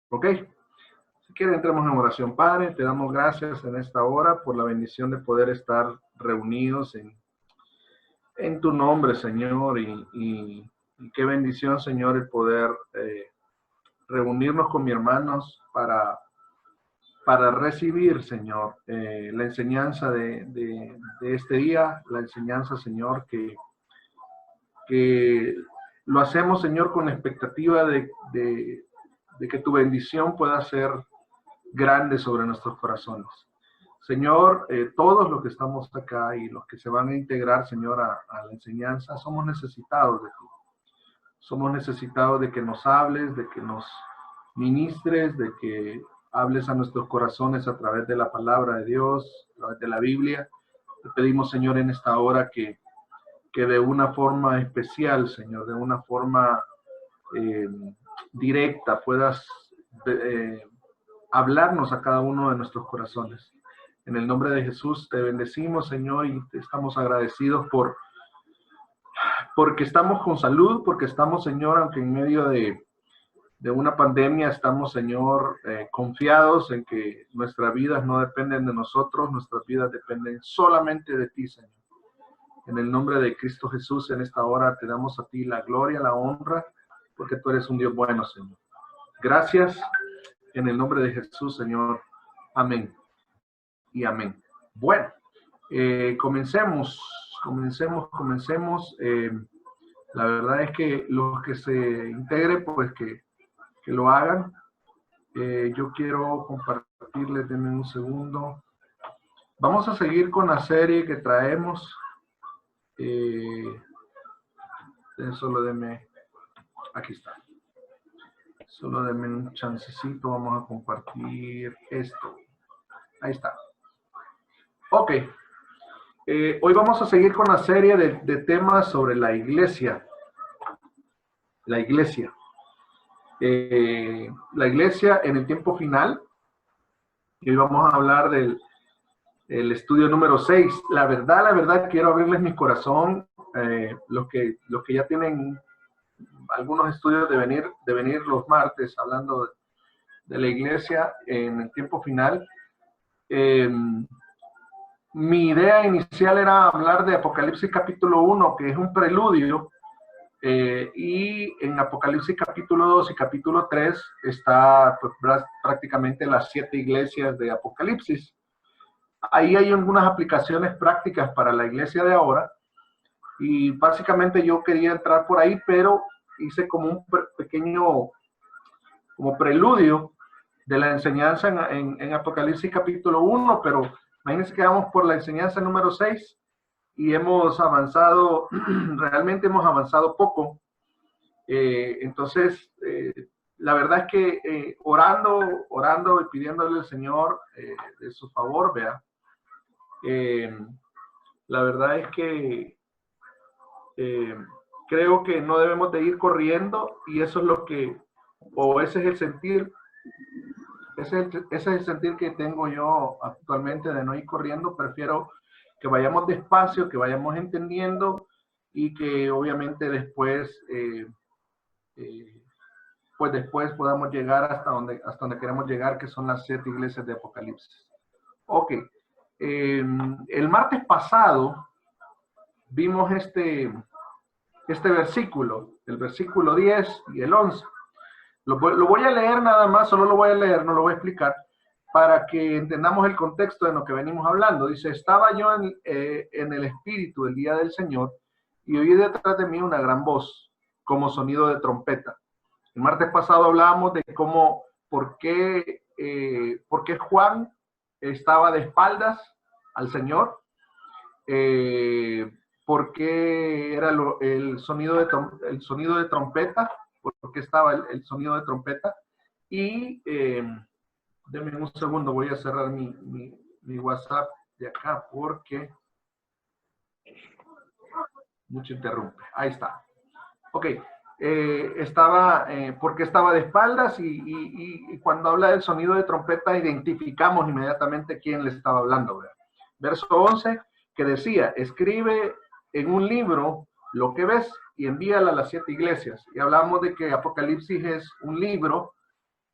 Ok, si quieren entremos en oración. Padre, te damos gracias en esta hora por la bendición de poder estar reunidos en tu nombre, Señor, y qué bendición, Señor, el poder reunirnos con mis hermanos para recibir, Señor, la enseñanza de este día, la enseñanza, Señor, que lo hacemos, Señor, con la expectativa de que tu bendición pueda ser grande sobre nuestros corazones. Señor, todos los que estamos acá y los que se van a integrar, Señor, a la enseñanza, somos necesitados de ti. Somos necesitados de que nos hables, de que nos ministres, de que hables a nuestros corazones a través de la palabra de Dios, a través de la Biblia. Te pedimos, Señor, en esta hora que de una forma especial, Señor, de una forma eh, directa, puedas hablarnos a cada uno de nuestros corazones. En el nombre de Jesús te bendecimos, Señor, y te estamos agradecidos porque estamos con salud, porque estamos, Señor, aunque en medio de una pandemia, estamos, Señor, confiados en que nuestras vidas no dependen de nosotros, nuestras vidas dependen solamente de ti, Señor. En el nombre de Cristo Jesús, en esta hora te damos a ti la gloria, la honra, porque tú eres un Dios bueno, Señor. Gracias en el nombre de Jesús, Señor. Amén y amén. Bueno, comencemos. La verdad es que los que se integren, pues que lo hagan. Yo quiero compartirles, denme un segundo. Vamos a seguir con la serie que traemos. Solo denme, aquí está. Solo denme un chancecito, vamos a compartir esto. Ahí está. Ok. Hoy vamos a seguir con la serie de temas sobre la iglesia. La iglesia. La iglesia en el tiempo final. Y hoy vamos a hablar del estudio número 6. La verdad, quiero abrirles mi corazón. Los que ya tienen algunos estudios de venir los martes hablando de la iglesia en el tiempo final. Mi idea inicial era hablar de Apocalipsis capítulo 1, que es un preludio, y en Apocalipsis capítulo 2 y capítulo 3 está pues, prácticamente las 7 iglesias de Apocalipsis. Ahí hay algunas aplicaciones prácticas para la iglesia de ahora, y básicamente yo quería entrar por ahí, pero hice como un pequeño como preludio de la enseñanza en Apocalipsis capítulo 1, pero imagínense que vamos por la enseñanza número 6 y hemos avanzado, realmente hemos avanzado poco. Entonces, la verdad es que orando y pidiéndole al Señor de su favor, vea, la verdad es que creo que no debemos de ir corriendo, y eso es lo que, o ese es el sentir, ese es el sentir que tengo yo actualmente, de no ir corriendo. Prefiero que vayamos despacio, que vayamos entendiendo, y que obviamente después, pues después podamos llegar hasta donde queremos llegar, que son las 7 iglesias de Apocalipsis. Ok, el martes pasado vimos este versículo, el versículo 10 y el 11. Lo voy a leer nada más, solo lo voy a leer, no lo voy a explicar, para que entendamos el contexto de lo que venimos hablando. Dice: estaba yo en el Espíritu el día del Señor, y oí detrás de mí una gran voz, como sonido de trompeta. El martes pasado hablábamos de por qué Juan estaba de espaldas al Señor, por qué era el sonido de trompeta, porque estaba el sonido de trompeta. Y denme un segundo, voy a cerrar mi WhatsApp de acá porque mucho interrumpe. Ahí está. Ok. Porque estaba de espaldas, y cuando habla del sonido de trompeta identificamos inmediatamente quién le estaba hablando, ¿verdad? Verso 11, que decía: escribe en un libro lo que ves y envíala a las 7 iglesias. Y hablamos de que Apocalipsis es un libro,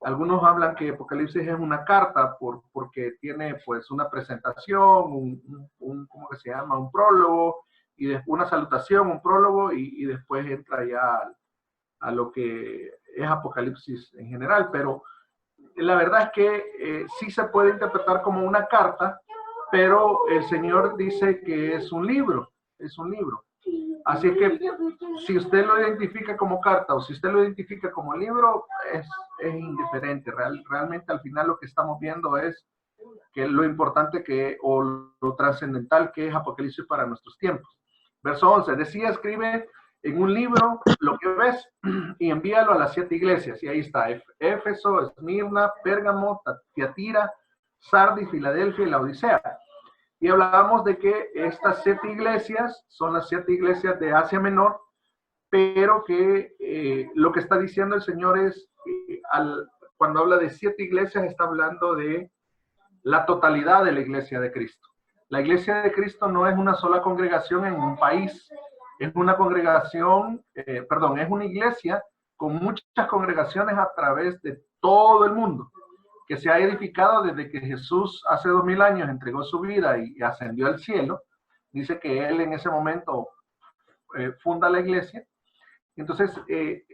Algunos hablan que Apocalipsis es una carta porque tiene pues una presentación, ¿cómo que se llama? Un prólogo, y después una salutación, un prólogo, y después entra ya a lo que es Apocalipsis en general. Pero la verdad es que sí se puede interpretar como una carta, pero el Señor dice que es un libro, es un libro. Así que si usted lo identifica como carta o si usted lo identifica como libro, es indiferente. Realmente al final lo que estamos viendo es que lo importante que, o lo trascendental que es Apocalipsis para nuestros tiempos. Verso 11, decía, escribe en un libro lo que ves y envíalo a las 7 iglesias. Y ahí está, Éfeso, Esmirna, Pérgamo, Tiatira, Sardis, Filadelfia y la Odisea. Y hablábamos de que estas 7 iglesias son las 7 iglesias de Asia Menor, pero que lo que está diciendo el Señor es, cuando habla de 7 iglesias, está hablando de la totalidad de la iglesia de Cristo. La iglesia de Cristo no es una sola congregación en un país, es una congregación, es una iglesia con muchas congregaciones a través de todo el mundo, que se ha edificado desde que Jesús hace 2000 años entregó su vida y ascendió al cielo. Dice que él en ese momento funda la iglesia. Entonces,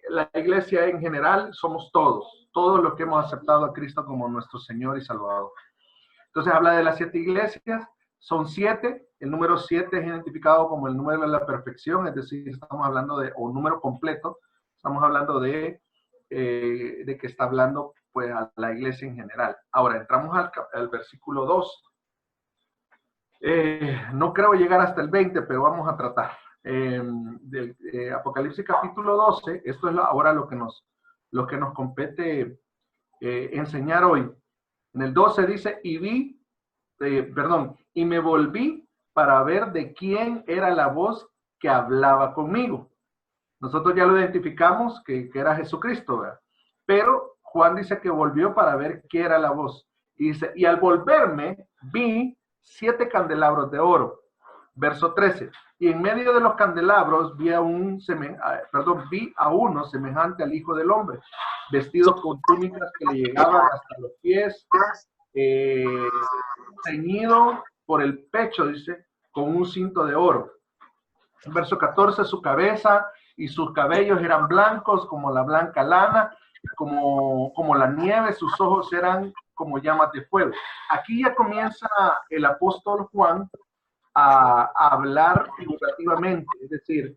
la iglesia en general somos todos los que hemos aceptado a Cristo como nuestro Señor y Salvador. Entonces habla de las 7 iglesias, son 7, el número 7 es identificado como el número de la perfección, es decir, estamos hablando de, o número completo, estamos hablando de que está hablando pues a la iglesia en general. Ahora, entramos al versículo 2. No creo llegar hasta el 20, pero vamos a tratar. Apocalipsis capítulo 12, esto es ahora lo que nos compete enseñar hoy. En el 12 dice, y me volví para ver de quién era la voz que hablaba conmigo. Nosotros ya lo identificamos que era Jesucristo, ¿verdad? Pero Juan dice que volvió para ver qué era la voz. Y dice, y al volverme, vi 7 candelabros de oro. Verso 13. Y en medio de los candelabros vi a uno semejante al Hijo del Hombre, vestido con túnicas que le llegaban hasta los pies, ceñido por el pecho, dice, con un cinto de oro. Verso 14, su cabeza y sus cabellos eran blancos como la blanca lana, como la nieve, sus ojos eran como llamas de fuego. Aquí ya comienza el apóstol Juan a hablar figurativamente, es decir,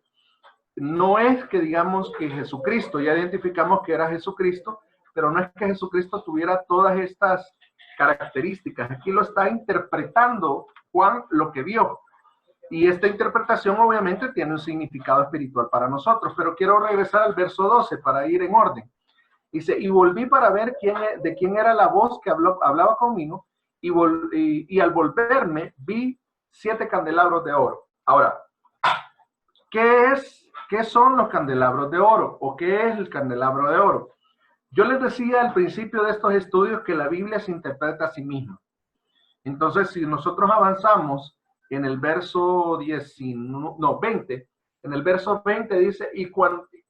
no es que digamos que Jesucristo, ya identificamos que era Jesucristo, pero no es que Jesucristo tuviera todas estas características. Aquí lo está interpretando Juan lo que vio. Y esta interpretación obviamente tiene un significado espiritual para nosotros, pero quiero regresar al verso 12 para ir en orden. Dice, y volví para ver de quién era la voz que hablaba conmigo, y al volverme vi 7 candelabros de oro. Ahora, ¿qué son los candelabros de oro? ¿O qué es el candelabro de oro? Yo les decía al principio de estos estudios que la Biblia se interpreta a sí misma. Entonces, si nosotros avanzamos en el verso 20, en el verso 20 dice,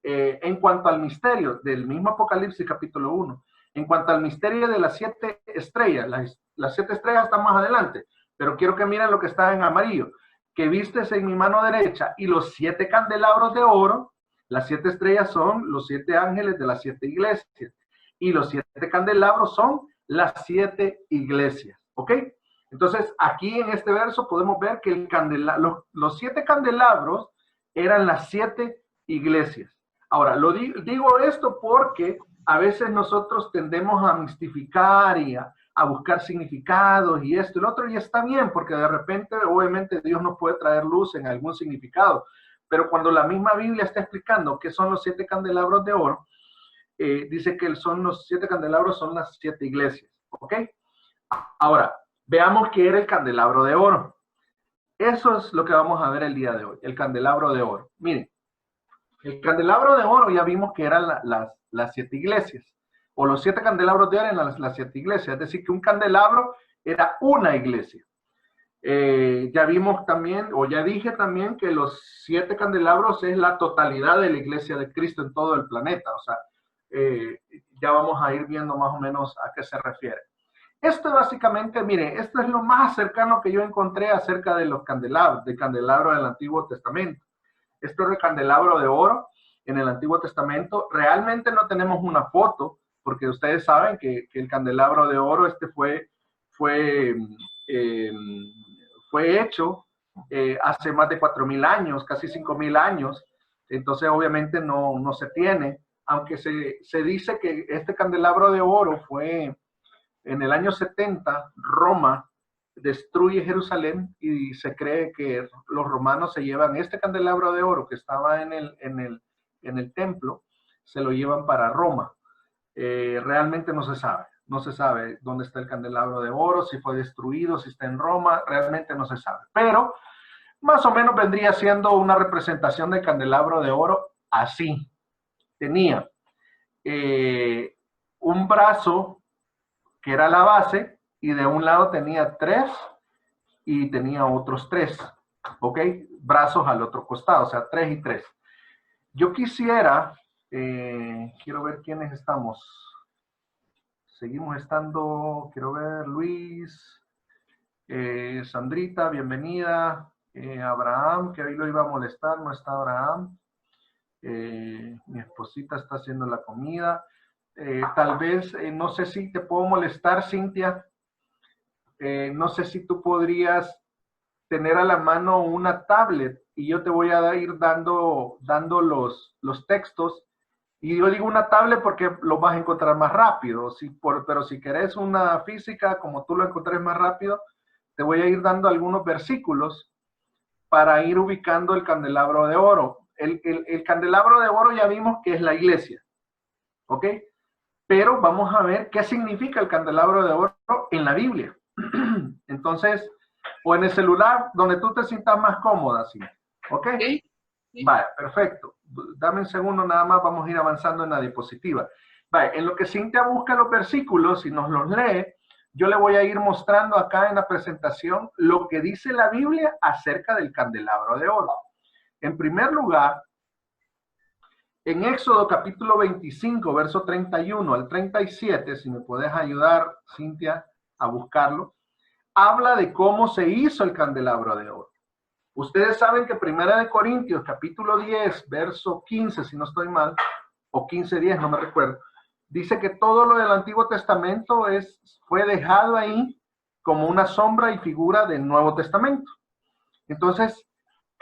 en cuanto al misterio del mismo Apocalipsis capítulo 1, en cuanto al misterio de las 7 estrellas, las 7 estrellas están más adelante, pero quiero que miren lo que está en amarillo, que vistes en mi mano derecha y los 7 candelabros de oro. Las 7 estrellas son los 7 ángeles de las 7 iglesias y los 7 candelabros son las 7 iglesias, ¿ok? Entonces, aquí en este verso podemos ver que los 7 candelabros eran las 7 iglesias. Ahora, digo esto porque a veces nosotros tendemos a mistificar y a buscar significados y esto y lo otro, y está bien, porque de repente, obviamente, Dios nos puede traer luz en algún significado. Pero cuando la misma Biblia está explicando qué son los 7 candelabros de oro, dice que los 7 candelabros son las 7 iglesias, ¿ok? Ahora, veamos qué era el candelabro de oro. Eso es lo que vamos a ver el día de hoy, el candelabro de oro. Miren, el candelabro de oro ya vimos que eran las 7 iglesias, o los 7 candelabros de oro eran las 7 iglesias, es decir, que un candelabro era una iglesia. Ya vimos también, o ya dije también, que los 7 candelabros es la totalidad de la iglesia de Cristo en todo el planeta. O sea, ya vamos a ir viendo más o menos a qué se refiere. Esto básicamente, mire, esto es lo más cercano que yo encontré acerca de los candelabros, del candelabro del Antiguo Testamento. Esto es el candelabro de oro en el Antiguo Testamento. Realmente no tenemos una foto, porque ustedes saben que el candelabro de oro fue hecho hace más de 4.000 años, casi 5.000 años. Entonces, obviamente, no se tiene, aunque se dice que este candelabro de oro fue en el año 70, Roma destruye Jerusalén y se cree que los romanos se llevan este candelabro de oro que estaba en el templo, se lo llevan para Roma. Realmente no se sabe dónde está el candelabro de oro, si fue destruido, si está en Roma, realmente no se sabe. Pero más o menos vendría siendo una representación del candelabro de oro así. Tenía un brazo que era la base, y de un lado tenía 3 y tenía otros 3, ¿ok? Brazos al otro costado, o sea, 3 y 3. Yo quisiera, quiero ver quiénes estamos. Seguimos estando, quiero ver, Luis, Sandrita, bienvenida. Abraham, que hoy lo iba a molestar, no está Abraham. Mi esposita está haciendo la comida. Tal vez, no sé si te puedo molestar, Cintia. No sé si tú podrías tener a la mano una tablet y yo te voy a ir dando los textos. Y yo digo una tablet porque lo vas a encontrar más rápido. Pero si querés una física, como tú lo encontrés más rápido, te voy a ir dando algunos versículos para ir ubicando el candelabro de oro. El candelabro de oro ya vimos que es la iglesia, ¿ok? Pero vamos a ver qué significa el candelabro de oro en la Biblia. Entonces, o en el celular, donde tú te sientas más cómoda, ¿sí? ¿Ok? Sí. Vale, perfecto. Dame un segundo nada más, vamos a ir avanzando en la diapositiva. Vale, en lo que Cintia busca los versículos y nos los lee, yo le voy a ir mostrando acá en la presentación lo que dice la Biblia acerca del candelabro de oro. En primer lugar, en Éxodo capítulo 25, verso 31 al 37, si me puedes ayudar, Cintia, a buscarlo, habla de cómo se hizo el candelabro de oro. Ustedes saben que Primera de Corintios, capítulo 10, verso 15, si no estoy mal, o 15:10, no me recuerdo, dice que todo lo del Antiguo Testamento fue dejado ahí como una sombra y figura del Nuevo Testamento. Entonces,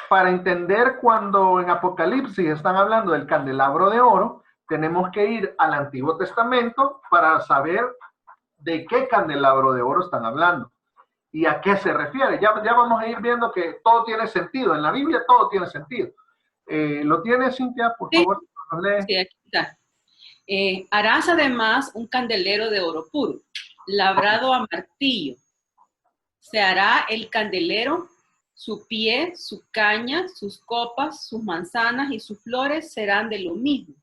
para entender cuando en Apocalipsis están hablando del candelabro de oro, tenemos que ir al Antiguo Testamento para saber de qué candelabro de oro están hablando y a qué se refiere. Ya vamos a ir viendo que todo tiene sentido. En la Biblia todo tiene sentido. ¿Lo tiene, Cintia? Por favor, lee. Sí, aquí está. Harás además un candelero de oro puro, labrado a martillo. Se hará el candelero, su pie, su caña, sus copas, sus manzanas y sus flores serán de lo mismo.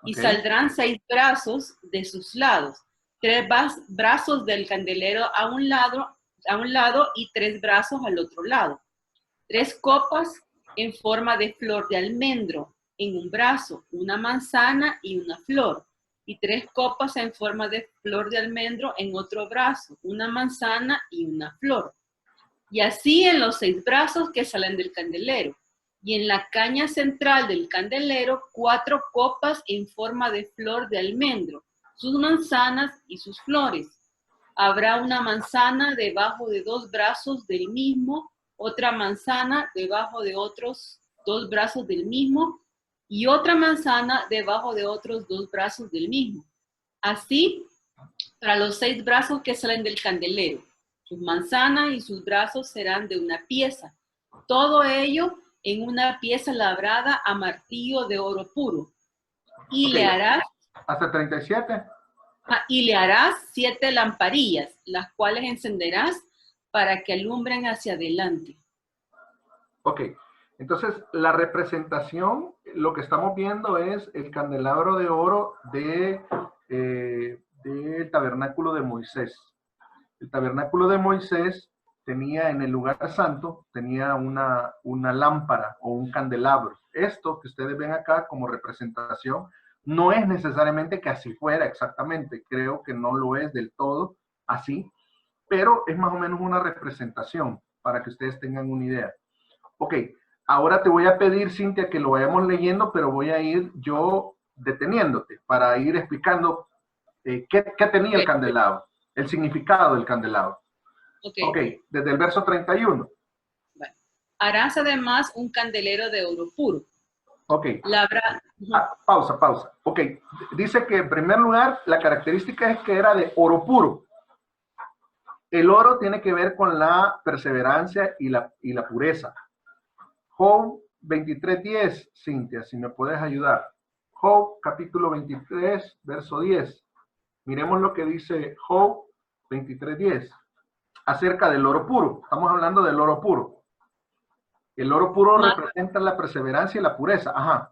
Y saldrán 6 brazos de sus lados, 3 brazos del candelero a un lado y 3 brazos al otro lado. 3 copas en forma de flor de almendro en un brazo, una manzana y una flor. Y 3 copas en forma de flor de almendro en otro brazo, una manzana y una flor. Y así en los 6 brazos que salen del candelero. Y en la caña central del candelero, 4 copas en forma de flor de almendro, sus manzanas y sus flores. Habrá una manzana debajo de 2 brazos del mismo, otra manzana debajo de otros 2 brazos del mismo, y otra manzana debajo de otros 2 brazos del mismo. Así, para los 6 brazos que salen del candelero, sus manzanas y sus brazos serán de una pieza. Todo ello en una pieza labrada a martillo de oro puro. Y le harás... ¿Hasta 37? Y le harás 7 lamparillas, las cuales encenderás para que alumbren hacia adelante. Ok, entonces la representación, lo que estamos viendo es el candelabro de oro del tabernáculo de Moisés. El tabernáculo de Moisés tenía en el lugar santo, tenía una lámpara o un candelabro. Esto que ustedes ven acá como representación No es necesariamente que así fuera exactamente, creo que no lo es del todo así, pero es más o menos una representación para que ustedes tengan una idea. Ok, ahora te voy a pedir, Cintia, que lo vayamos leyendo, pero voy a ir yo deteniéndote para ir explicando qué tenía el candelabro, el significado del candelabro. Ok, desde el verso 31. Bueno. Harás además un candelero de oro puro. Ok. Pausa. Ok, dice que en primer lugar la característica es que era de oro puro. El oro tiene que ver con la perseverancia y la pureza. Job 23:10, Cintia, si me puedes ayudar. Job capítulo 23, verso 10. Miremos lo que dice Job 23:10 acerca del oro puro. Estamos hablando del oro puro. El oro puro representa la perseverancia y la pureza. Ajá.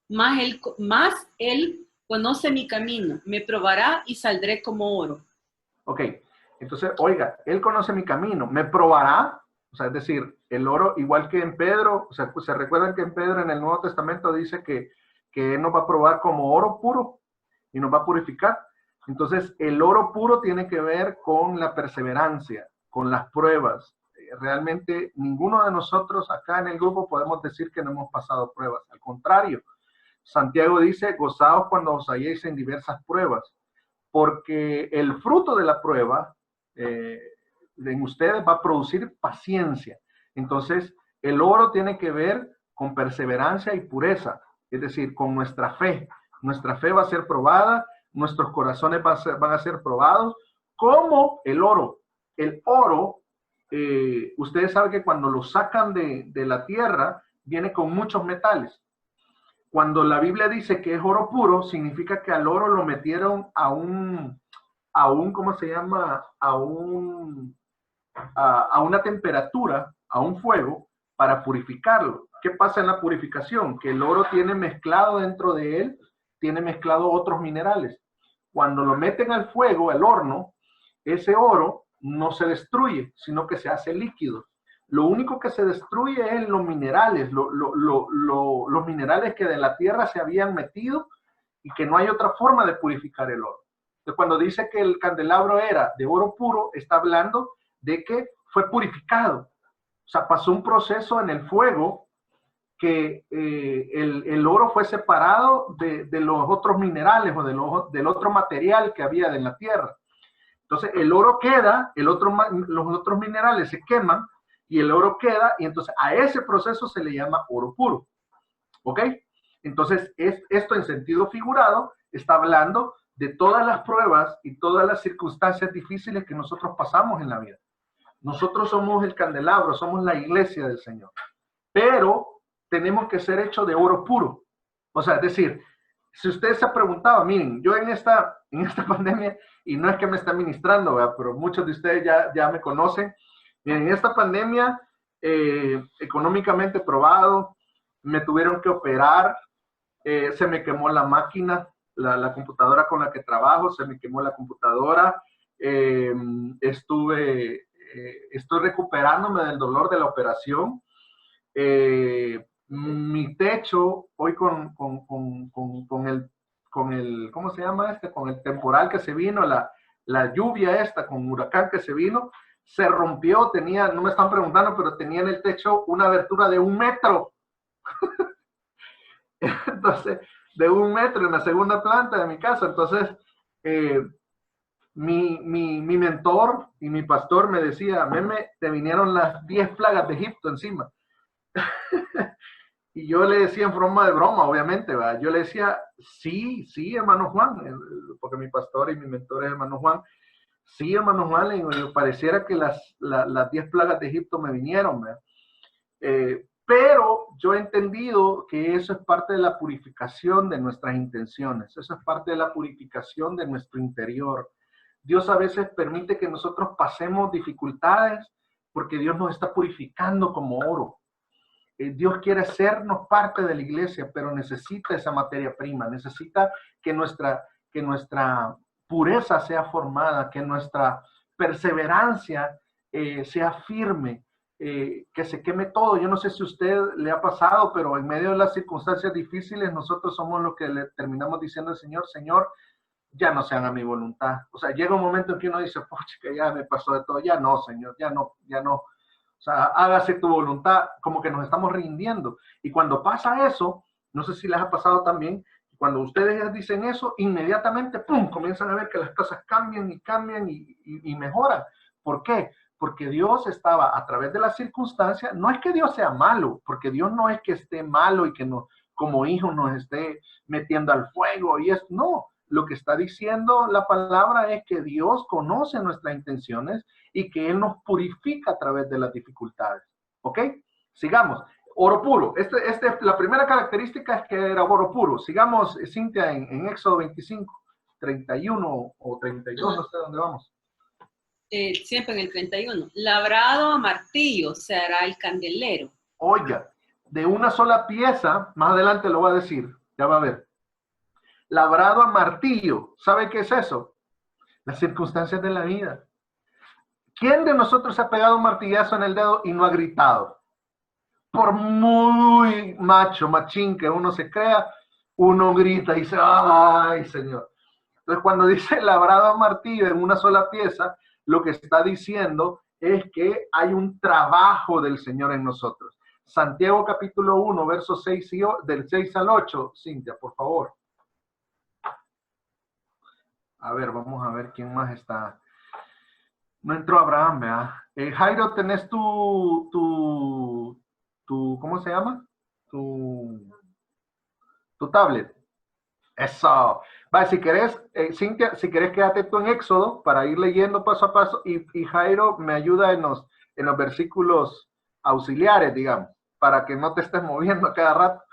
Más él conoce mi camino, me probará y saldré como oro. Ok, entonces, oiga, él conoce mi camino, me probará, o sea, es decir, el oro, igual que en Pedro, o sea, pues, se recuerdan que en Pedro en el Nuevo Testamento dice que él nos va a probar como oro puro y nos va a purificar. Entonces, el oro puro tiene que ver con la perseverancia, con las pruebas. Realmente ninguno de nosotros acá en el grupo podemos decir que no hemos pasado pruebas. Al contrario, Santiago dice, gozaos cuando os halléis en diversas pruebas, porque el fruto de la prueba en ustedes va a producir paciencia. Entonces, el oro tiene que ver con perseverancia y pureza, es decir, con nuestra fe. Nuestra fe va a ser probada, nuestros corazones van a ser probados, como el oro. El oro, ustedes saben que cuando lo sacan de la tierra, viene con muchos metales. Cuando la Biblia dice que es oro puro, significa que al oro lo metieron a un ¿cómo se llama? A una temperatura, a un fuego, para purificarlo. ¿Qué pasa en la purificación? Que el oro tiene mezclado dentro de él, tiene mezclado otros minerales. Cuando lo meten al fuego, al horno, ese oro no se destruye, sino que se hace líquido. Lo único que se destruye es los minerales, los minerales que de la tierra se habían metido y que no hay otra forma de purificar el oro. Entonces, cuando dice que el candelabro era de oro puro, está hablando de que fue purificado. O sea, pasó un proceso en el fuego que el oro fue separado de los otros minerales o del otro material que había en la tierra. Entonces, el oro queda, los otros minerales se queman y el oro queda, y entonces a ese proceso se le llama oro puro. ¿Ok? Entonces, esto en sentido figurado está hablando de todas las pruebas y todas las circunstancias difíciles que nosotros pasamos en la vida. Nosotros somos el candelabro, somos la iglesia del Señor, pero tenemos que ser hechos de oro puro. O sea, es decir, si ustedes se preguntaban, miren, yo en esta pandemia, y no es que me esté ministrando, ¿verdad? Pero muchos de ustedes ya me conocen, miren, en esta pandemia, económicamente probado, me tuvieron que operar, se me quemó la máquina, la computadora con la que trabajo, se me quemó la computadora, estoy recuperándome del dolor de la operación. Mi techo, hoy con el, ¿cómo se llama este? Con el temporal que se vino, la lluvia esta, con huracán que se vino, se rompió, tenía, no me están preguntando, pero tenía en el techo una abertura de 1 metro. Entonces, de 1 metro en la segunda planta de mi casa. Entonces, mi mentor y mi pastor me decía, Meme, te vinieron las 10 plagas de Egipto encima. Y yo le decía en forma de broma, obviamente, ¿verdad? Yo le decía, sí, hermano Juan, porque mi pastor y mi mentor es hermano Juan. Sí, hermano Juan, le pareciera que las 10 plagas de Egipto me vinieron, ¿verdad? Pero yo he entendido que eso es parte de la purificación de nuestras intenciones, eso es parte de la purificación de nuestro interior. Dios a veces permite que nosotros pasemos dificultades porque Dios nos está purificando como oro. Dios quiere hacernos parte de la iglesia, pero necesita esa materia prima, necesita que nuestra pureza sea formada, que nuestra perseverancia sea firme. que se queme todo. Yo no sé si a usted le ha pasado, pero en medio de las circunstancias difíciles, nosotros somos los que le terminamos diciendo al Señor, Señor, ya no sean a mi voluntad. O sea, llega un momento en que uno dice, pucha, que ya me pasó de todo, ya no, Señor, ya no, ya no. O sea, hágase tu voluntad, como que nos estamos rindiendo. Y cuando pasa eso, no sé si les ha pasado también, cuando ustedes dicen eso, inmediatamente, ¡pum!, comienzan a ver que las cosas cambian y cambian y mejoran. ¿Por qué? Porque Dios estaba a través de las circunstancias, no es que Dios sea malo, porque Dios no es que esté malo y que no, como hijo nos esté metiendo al fuego y es, no, lo que está diciendo la palabra es que Dios conoce nuestras intenciones y que Él nos purifica a través de las dificultades. ¿Ok? Sigamos. Oro puro. La primera característica es que era oro puro. Sigamos, Cintia, en Éxodo 25, 31 o 32, no sé dónde vamos. Siempre en el 31. Labrado a martillo se hará el candelero. Oiga, de una sola pieza, más adelante lo voy a decir, ya va a ver. Labrado a martillo, ¿sabe qué es eso? Las circunstancias de la vida. ¿Quién de nosotros se ha pegado un martillazo en el dedo y no ha gritado? Por muy macho, machín que uno se crea, uno grita y dice, ¡ay, Señor! Entonces, cuando dice labrado a martillo en una sola pieza, lo que está diciendo es que hay un trabajo del Señor en nosotros. Santiago capítulo 1, versos 6 del 6 al 8, Cintia, por favor. A ver, vamos a ver quién más está. No entró Abraham, ¿verdad? Jairo, ¿tenés tu, ¿cómo se llama? Tu tablet. Eso. Vale, si querés, Cintia, si querés quédate tú en Éxodo para ir leyendo paso a paso y Jairo me ayuda en los versículos auxiliares, digamos, para que no te estés moviendo a cada rato.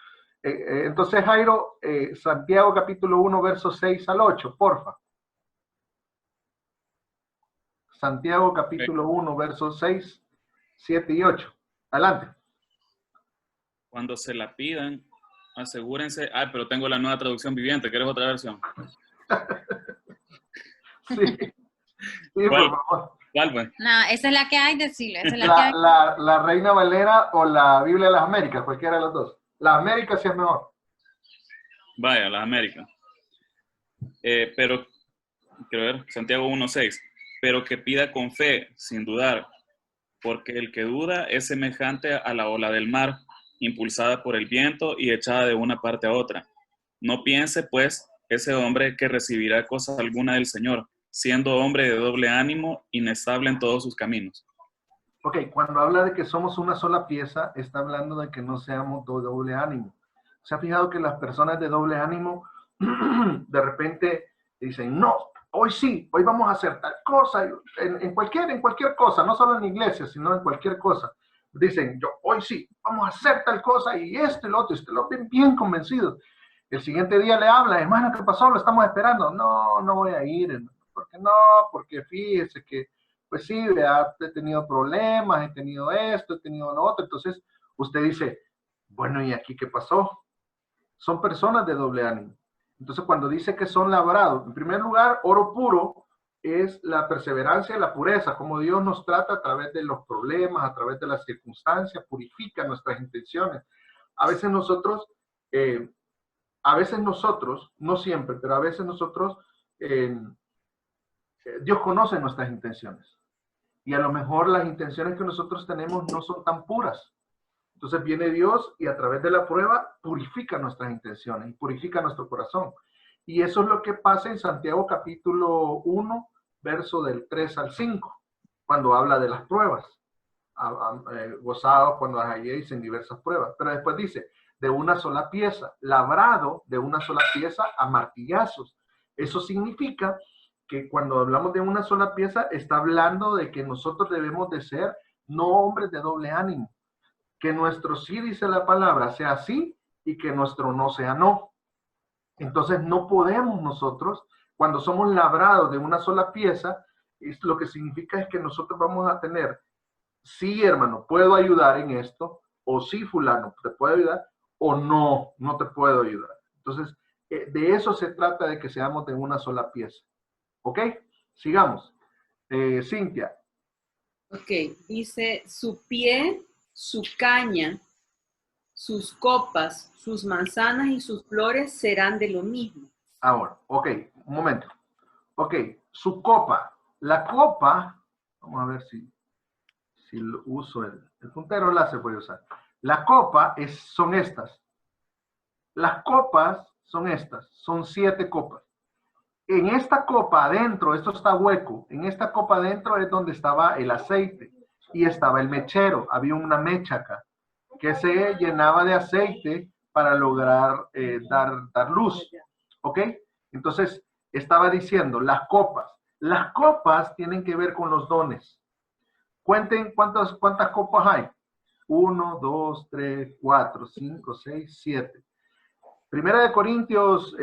Entonces, Jairo, Santiago capítulo 1, versos 6 al 8, porfa. Santiago capítulo 1, versos 6, 7 y 8. Adelante. Cuando se la pidan, asegúrense. Ah, pero tengo la nueva traducción viviente. ¿Quieres otra versión? Sí. Sí, ¿Cuál? por favor. ¿Cuál, pues? No, esa es la que hay, decirle. Esa es la que hay. La Reina Valera o la Biblia de las Américas, cualquiera de las dos. La América sí es mejor. Vaya, las Américas. Pero, quiero ver, Santiago 1:6. Pero que pida con fe, sin dudar, porque el que duda es semejante a la ola del mar, impulsada por el viento y echada de una parte a otra. No piense, pues, ese hombre que recibirá cosa alguna del Señor, siendo hombre de doble ánimo, inestable en todos sus caminos. Ok, cuando habla de que somos una sola pieza, está hablando de que no seamos de doble ánimo. ¿Se ha fijado que las personas de doble ánimo de repente dicen, no, hoy sí, hoy vamos a hacer tal cosa, en cualquier cosa, no solo en iglesia, sino en cualquier cosa? Dicen, hoy sí, vamos a hacer tal cosa y esto y lo otro, lo ven bien convencidos. El siguiente día le habla, hermano, ¿qué pasó? Lo estamos esperando. No, no voy a ir, hermano. ¿Por qué no? Porque fíjese que, pues sí, he tenido problemas, he tenido esto, he tenido lo otro. Entonces, usted dice, bueno, ¿y aquí qué pasó? Son personas de doble ánimo. Entonces, cuando dice que son labrados, en primer lugar, oro puro es la perseverancia y la pureza, como Dios nos trata a través de los problemas, a través de las circunstancias, purifica nuestras intenciones. A veces nosotros, no siempre, pero a veces nosotros, Dios conoce nuestras intenciones. Y a lo mejor las intenciones que nosotros tenemos no son tan puras. Entonces viene Dios y a través de la prueba purifica nuestras intenciones y purifica nuestro corazón. Y eso es lo que pasa en Santiago capítulo 1, verso del 3 al 5, cuando habla de las pruebas. Gozados cuando halléis en diversas pruebas. Pero después dice, de una sola pieza, labrado de una sola pieza a martillazos. Eso significa que cuando hablamos de una sola pieza, está hablando de que nosotros debemos de ser no hombres de doble ánimo. Que nuestro sí, dice la palabra, sea sí y que nuestro no sea no. Entonces no podemos nosotros, cuando somos labrados de una sola pieza, lo que significa es que nosotros vamos a tener, sí, hermano, puedo ayudar en esto, o sí, fulano, te puedo ayudar, o no, no te puedo ayudar. Entonces, de eso se trata, de que seamos de una sola pieza. ¿Ok? Sigamos. Cintia. Ok, dice su pie, su caña, sus copas, sus manzanas y sus flores serán de lo mismo. Ahora, ok, un momento. Ok, su copa. La copa, vamos a ver si uso el puntero láser voy a usar. La copa son estas. Las copas son estas, son 7 copas. En esta copa adentro, esto está hueco, en esta copa adentro es donde estaba el aceite y estaba el mechero, había una mecha acá que se llenaba de aceite para lograr dar luz, ¿ok? Entonces, estaba diciendo las copas tienen que ver con los dones. Cuenten cuántas copas hay. 1, 2, 3, 4, 5, 6, 7. Primera de Corintios,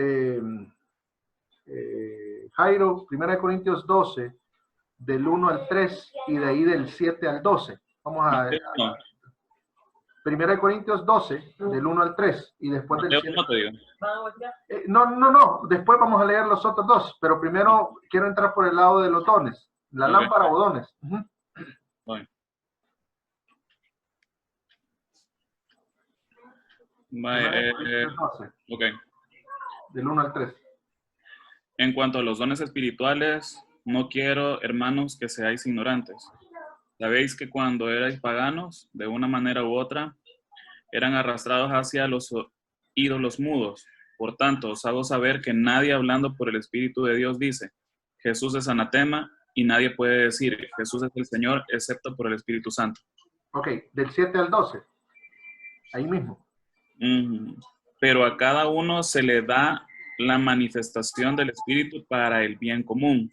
Jairo, Primera de Corintios 12, del 1 al 3 y de ahí del 7 al 12. Vamos a Primera de Corintios 12, del 1 al 3 y después del 7. No te digo. No, después vamos a leer los otros dos, pero primero quiero entrar por el lado de los dones, la lámpara o dones. Bueno. Ok. Del 1 al 3. En cuanto a los dones espirituales, no quiero, hermanos, que seáis ignorantes. Sabéis que cuando erais paganos, de una manera u otra, eran arrastrados hacia los ídolos mudos. Por tanto, os hago saber que nadie hablando por el Espíritu de Dios dice, Jesús es anatema, y nadie puede decir, Jesús es el Señor, excepto por el Espíritu Santo. Ok, del 7 al 12. Ahí mismo. Pero a cada uno se le da la manifestación del Espíritu para el bien común.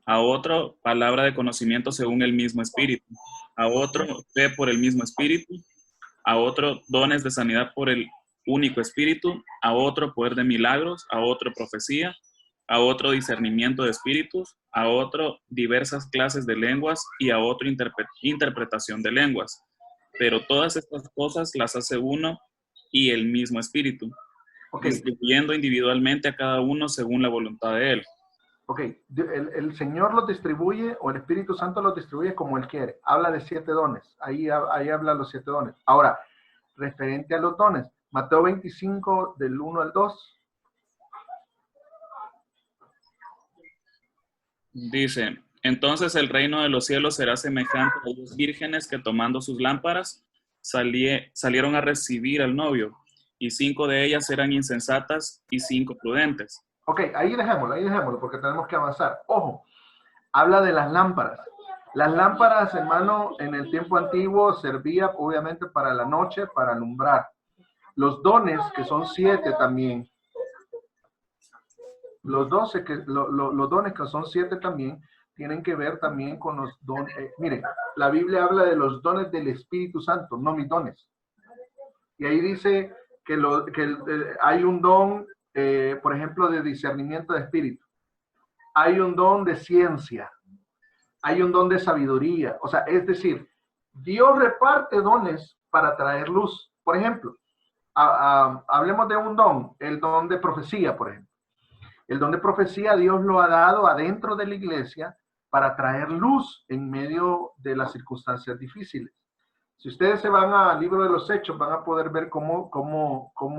A otro, palabra de conocimiento según el mismo Espíritu. A otro, fe por el mismo Espíritu. A otro, dones de sanidad por el único Espíritu. A otro, poder de milagros. A otro, profecía. A otro, discernimiento de espíritus. A otro, diversas clases de lenguas. Y a otro, interpretación de lenguas. Pero todas estas cosas las hace uno y el mismo Espíritu, distribuyendo individualmente a cada uno según la voluntad de Él. Ok, el Señor los distribuye, o el Espíritu Santo los distribuye como Él quiere. Habla de 7 dones, ahí habla los 7 dones. Ahora, referente a los dones, Mateo 25, del 1 al 2. Dice, entonces el reino de los cielos será semejante a 2 vírgenes que tomando sus lámparas salieron a recibir al novio, y 5 de ellas eran insensatas y 5 prudentes. Ok, ahí dejémoslo, porque tenemos que avanzar. Ojo, habla de las lámparas. Las lámparas, hermano, en el tiempo antiguo servían obviamente para la noche, para alumbrar. Los dones, que son 7 también, los dones que son 7 también, tienen que ver también con los dones. Miren, la Biblia habla de los dones del Espíritu Santo, no mis dones. Y ahí dice que hay un don, por ejemplo, de discernimiento de espíritu. Hay un don de ciencia. Hay un don de sabiduría. O sea, es decir, Dios reparte dones para traer luz. Por ejemplo, hablemos de un don, el don de profecía, por ejemplo. El don de profecía Dios lo ha dado adentro de la iglesia para traer luz en medio de las circunstancias difíciles. Si ustedes se van al libro de los Hechos, van a poder ver cómo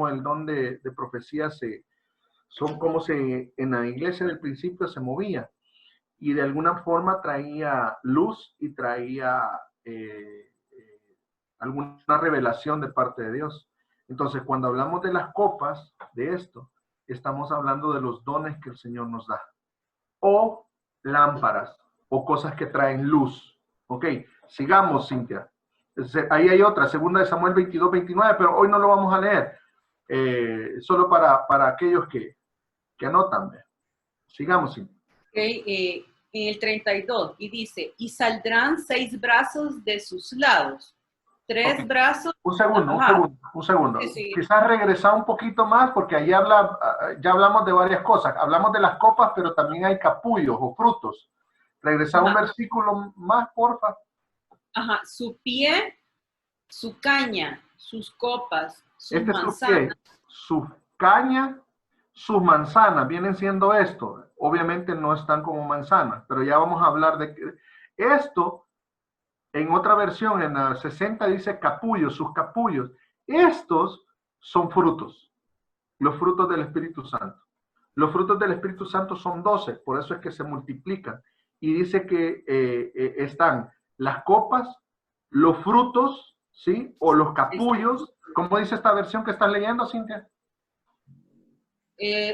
el don de profecía en la iglesia del principio se movía. Y de alguna forma traía luz y traía alguna revelación de parte de Dios. Entonces, cuando hablamos de las copas, de esto, estamos hablando de los dones que el Señor nos da. O lámparas, o cosas que traen luz. Ok, sigamos, Cintia. Ahí hay otra, 2 de Samuel 22, 29, pero hoy no lo vamos a leer. Solo para aquellos que anotan. Sigamos, Cintia. Okay, en el 32, y dice, y saldrán 6 brazos de sus lados. 3 brazos. Un segundo. Sí. Quizás regresar un poquito más, porque ahí ya hablamos de varias cosas. Hablamos de las copas, pero también hay capullos o frutos. Regresar un versículo más, porfa. Ajá, su pie, su caña, sus copas, sus manzanas. Su pie, su caña, sus manzanas, vienen siendo esto. Obviamente no están como manzanas, pero ya vamos a hablar de esto. En otra versión, en la 60, dice capullos, sus capullos. Estos son frutos, los frutos del Espíritu Santo. Los frutos del Espíritu Santo son 12, por eso es que se multiplican. Y dice que están las copas, los frutos, ¿sí? O los capullos. ¿Cómo dice esta versión que estás leyendo, Cintia?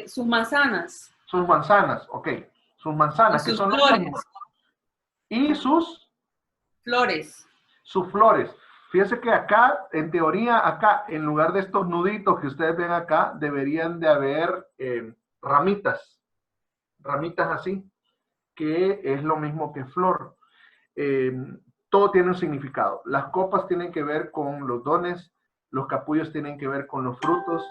Sus manzanas. Sus manzanas, ok. Sus manzanas, Y que sus son flores. los mismos. Y sus Flores. flores. Fíjense que acá, en teoría, acá, en lugar de estos nuditos que ustedes ven acá, deberían de haber ramitas así, que es lo mismo que flor. Todo tiene un significado. Las copas tienen que ver con los dones, los capullos tienen que ver con los frutos,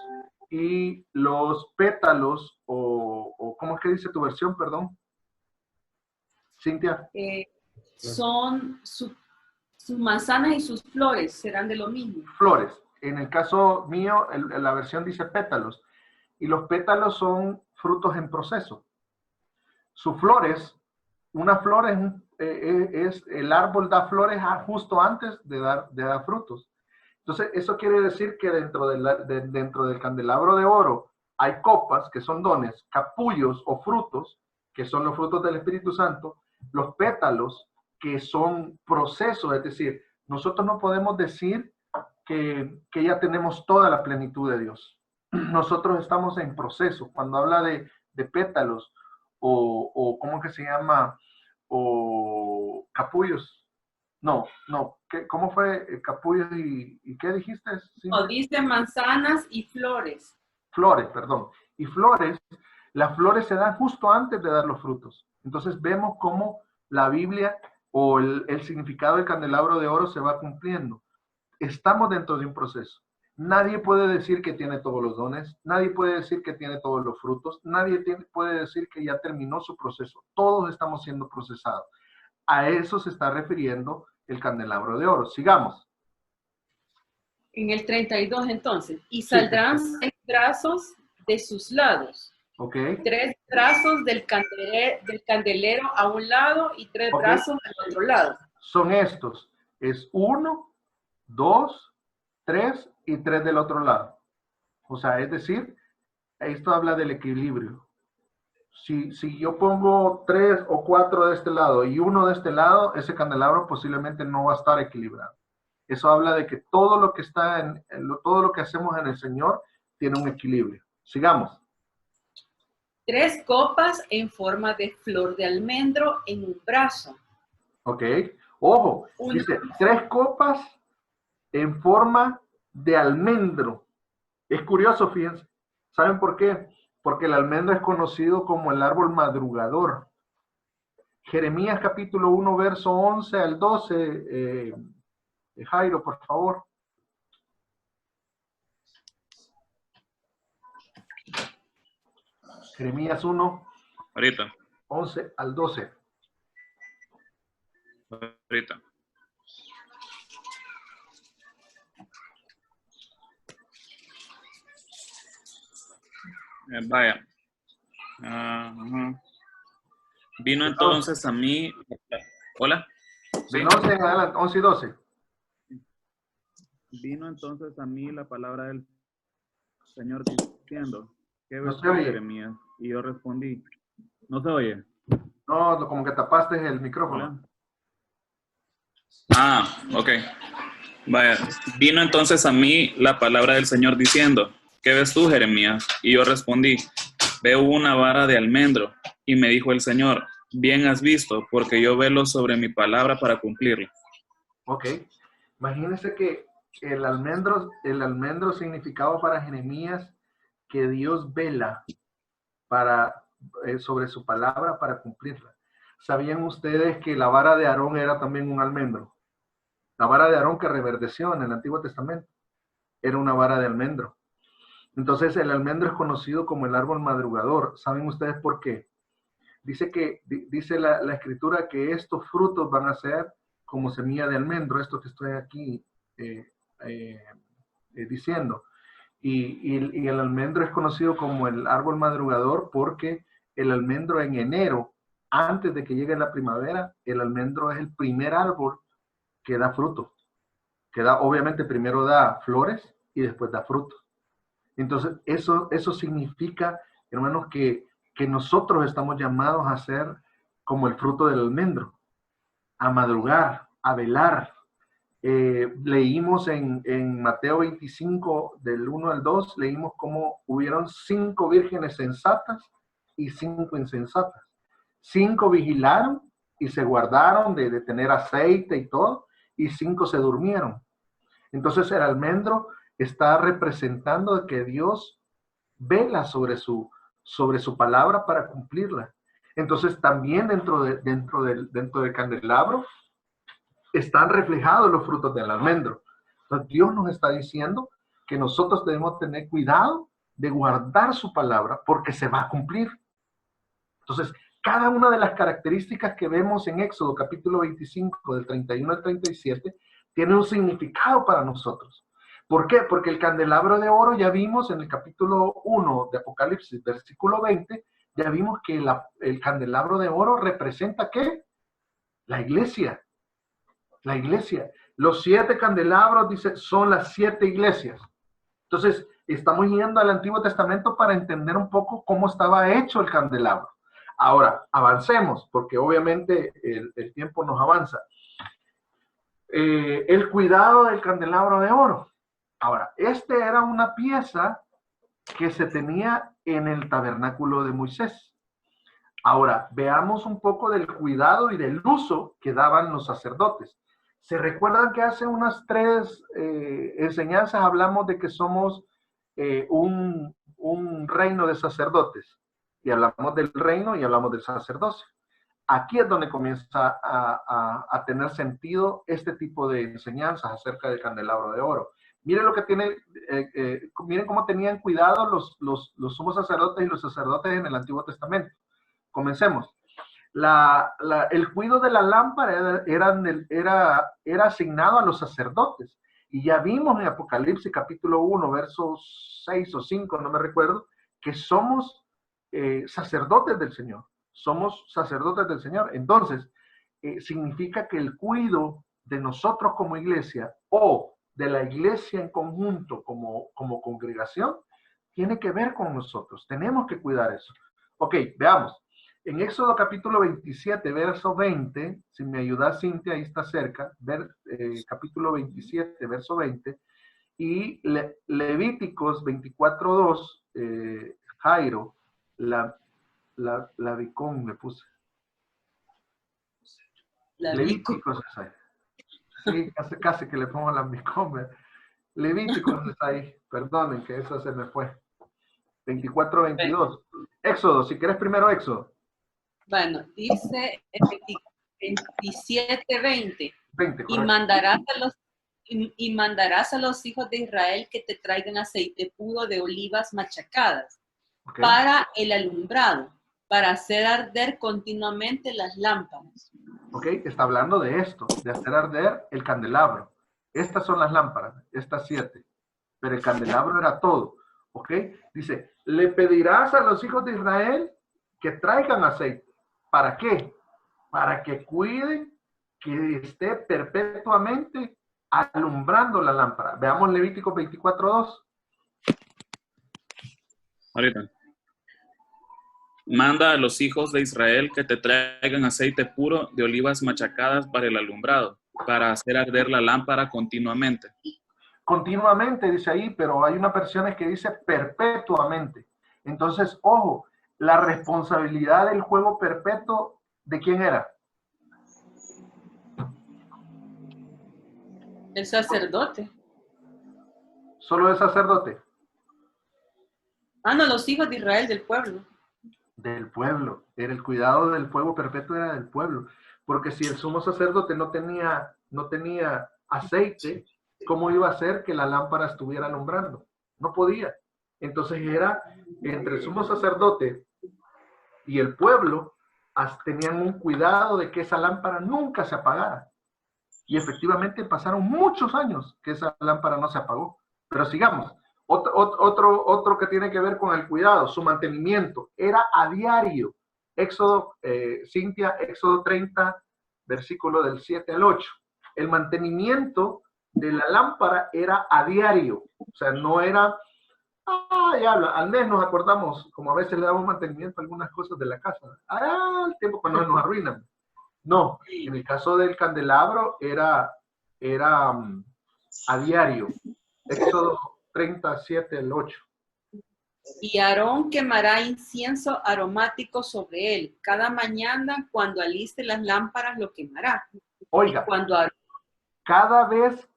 y los pétalos, o ¿cómo es que dice tu versión, perdón? Cintia. Son sus manzanas y sus flores, serán de lo mismo. Flores. En el caso mío, la versión dice pétalos. Y los pétalos son frutos en proceso. Sus flores, una flor es el árbol da flores justo antes de dar frutos. Entonces, eso quiere decir que dentro del candelabro de oro hay copas, que son dones, capullos o frutos, que son los frutos del Espíritu Santo, los pétalos, que son procesos, es decir, nosotros no podemos decir que ya tenemos toda la plenitud de Dios. Nosotros estamos en proceso. Cuando habla de pétalos o ¿cómo que se llama? O capullos. No. ¿Cómo fue capullos y qué dijiste? ¿Sí? No, dice manzanas y flores. Flores, perdón. Y flores, las flores se dan justo antes de dar los frutos. Entonces vemos cómo la Biblia o el significado del candelabro de oro se va cumpliendo. Estamos dentro de un proceso. Nadie puede decir que tiene todos los dones, nadie puede decir que tiene todos los frutos, nadie puede decir que ya terminó su proceso. Todos estamos siendo procesados. A eso se está refiriendo el candelabro de oro. Sigamos. En el 32 entonces, y saldrán 6 brazos de sus lados. Ok. 3 brazos del candelero a un lado y 3 brazos al otro lado. Son estos. Es 1, 2, 3 y 3 del otro lado. O sea, es decir, esto habla del equilibrio. Si yo pongo 3 o 4 de este lado y 1 de este lado, ese candelabro posiblemente no va a estar equilibrado. Eso habla de que todo lo que está todo lo que hacemos en el Señor tiene un equilibrio. Sigamos. 3 copas en forma de flor de almendro en un brazo. Ok. Ojo, dice 3 copas en forma de almendro. Es curioso, fíjense. ¿Saben por qué? Porque el almendro es conocido como el árbol madrugador. Jeremías capítulo 1, verso 11 al 12. Jairo, por favor. Jeremías 1. Ahorita. 11 al 12. Ahorita. Vaya. Vino entonces a mí. Hola. ¿Sí? 11 en adelante, 11 y 12. Vino entonces a mí la palabra del Señor diciendo, ¿qué ves tú, Jeremías? Y yo respondí, ¿no se oye? No, como que tapaste el micrófono. Hola. Ah, ok. Vaya, vino entonces a mí la palabra del Señor diciendo, ¿qué ves tú, Jeremías? Y yo respondí, veo una vara de almendro. Y me dijo el Señor, bien has visto, porque yo velo sobre mi palabra para cumplirla. Ok. Imagínense que el almendro significaba para Jeremías que Dios vela sobre su palabra para cumplirla. ¿Sabían ustedes que la vara de Aarón era también un almendro? La vara de Aarón que reverdeció en el Antiguo Testamento era una vara de almendro. Entonces el almendro es conocido como el árbol madrugador. ¿Saben ustedes por qué? Dice la escritura que estos frutos van a ser como semilla de almendro, esto que estoy aquí diciendo. Y el almendro es conocido como el árbol madrugador porque el almendro en enero, antes de que llegue la primavera, el almendro es el primer árbol que da fruto. Obviamente primero da flores y después da fruto. Entonces, eso significa, hermanos, que nosotros estamos llamados a ser como el fruto del almendro, a madrugar, a velar. Leímos en Mateo 25, del 1 al 2, leímos cómo hubieron 5 vírgenes sensatas y 5 insensatas. 5 vigilaron y se guardaron de tener aceite y todo, y 5 se durmieron. Entonces el almendro está representando que Dios vela sobre su palabra para cumplirla. Entonces también dentro del candelabro están reflejados los frutos del almendro. Entonces Dios nos está diciendo que nosotros debemos tener cuidado de guardar su palabra porque se va a cumplir. Entonces, cada una de las características que vemos en Éxodo capítulo 25, del 31 al 37, tiene un significado para nosotros. ¿Por qué? Porque el candelabro de oro, ya vimos en el capítulo 1 de Apocalipsis, versículo 20, ya vimos que el candelabro de oro representa ¿qué? La iglesia. La iglesia. Los 7 candelabros, dice, son las 7 iglesias. Entonces, estamos yendo al Antiguo Testamento para entender un poco cómo estaba hecho el candelabro. Ahora, avancemos, porque obviamente el tiempo nos avanza. El cuidado del candelabro de oro. Ahora, era una pieza que se tenía en el tabernáculo de Moisés. Ahora, veamos un poco del cuidado y del uso que daban los sacerdotes. ¿Se recuerdan que hace unas 3 enseñanzas hablamos de que somos un reino de sacerdotes? Y hablamos del reino y hablamos del sacerdocio. Aquí es donde comienza a tener sentido este tipo de enseñanzas acerca del candelabro de oro. Miren lo que tiene, miren cómo tenían cuidado los sumos sacerdotes y los sacerdotes en el Antiguo Testamento. Comencemos. El cuidado de la lámpara era asignado a los sacerdotes. Y ya vimos en Apocalipsis capítulo 1, versos 6 o 5, no me recuerdo, que somos sacerdotes del Señor. Somos sacerdotes del Señor. Entonces, significa que el cuidado de nosotros como iglesia o de la iglesia en conjunto como congregación tiene que ver con nosotros. Tenemos que cuidar eso. Ok, veamos. En Éxodo capítulo 27, verso 20, si me ayuda Cintia, ahí está cerca, capítulo 27, verso 20, y Levíticos 24:2, Jairo, la Vicón le puse. Levíticos es ahí. Sí, casi que le pongo la Vicón. Levíticos es ahí, perdonen que eso se me fue. 24:22. Éxodo, si quieres primero Éxodo. Bueno, dice 27:20. Y mandarás a los hijos de Israel que te traigan aceite puro de olivas machacadas para el alumbrado, para hacer arder continuamente las lámparas. Ok, está hablando de esto, de hacer arder el candelabro. Estas son las lámparas, estas 7. Pero el candelabro era todo. Ok, dice, le pedirás a los hijos de Israel que traigan aceite. ¿Para qué? Para que cuiden que esté perpetuamente alumbrando la lámpara. Veamos Levítico 24:2. Ahorita. Manda a los hijos de Israel que te traigan aceite puro de olivas machacadas para el alumbrado, para hacer arder la lámpara continuamente. Continuamente dice ahí, pero hay unas versiones que dice perpetuamente. Entonces, ojo, la responsabilidad del fuego perpetuo, ¿de quién era? El sacerdote. ¿Solo el sacerdote? Ah, no, los hijos de Israel, del pueblo. Del pueblo. Era el cuidado del fuego perpetuo, era del pueblo. Porque si el sumo sacerdote no tenía aceite, ¿cómo iba a hacer que la lámpara estuviera alumbrando? No podía. Entonces era entre el sumo sacerdote y el pueblo, tenían un cuidado de que esa lámpara nunca se apagara. Y efectivamente pasaron muchos años que esa lámpara no se apagó. Pero sigamos. Otro que tiene que ver con el cuidado, su mantenimiento, era a diario. Éxodo, Cintia, Éxodo 30, versículo del 7 al 8. el mantenimiento de la lámpara era a diario. O sea, no era, ya al mes nos acordamos, como a veces le damos mantenimiento a algunas cosas de la casa. El tiempo cuando nos arruinan. No, en el caso del candelabro era a diario. Éxodo 37, el 8. Y Aarón quemará incienso aromático sobre él. Cada mañana, cuando aliste las lámparas, lo quemará. Oiga, Y cuando Aarón, cada vez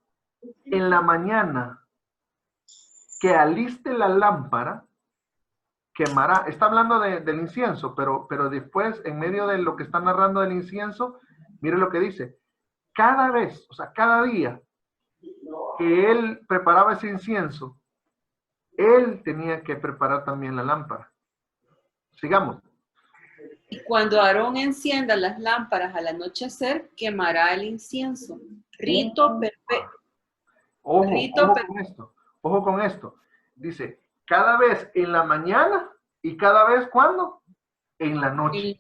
en la mañana que aliste la lámpara, quemará. Está hablando del incienso, pero después, en medio de lo que está narrando del incienso, mire lo que dice. Cada vez, o sea, cada día que él preparaba ese incienso, él tenía que preparar también la lámpara. Sigamos. y cuando Aarón encienda las lámparas al anochecer, quemará el incienso. Rito perfecto. Ojo con esto. Dice, cada vez en la mañana y cada vez, ¿cuándo? En la noche.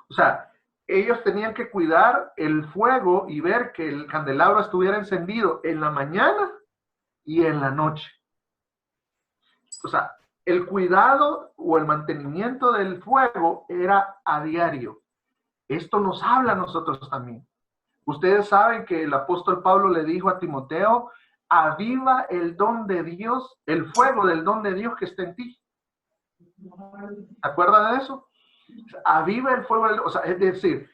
O sea, ellos tenían que cuidar el fuego y ver que el candelabro estuviera encendido en la mañana y en la noche. O sea, el cuidado o el mantenimiento del fuego era a diario. Esto nos habla a nosotros también. Ustedes saben que el apóstol Pablo le dijo a Timoteo, aviva el don de Dios, el fuego del don de Dios que está en ti. ¿Se acuerdan de eso? Aviva el fuego, o sea, es decir,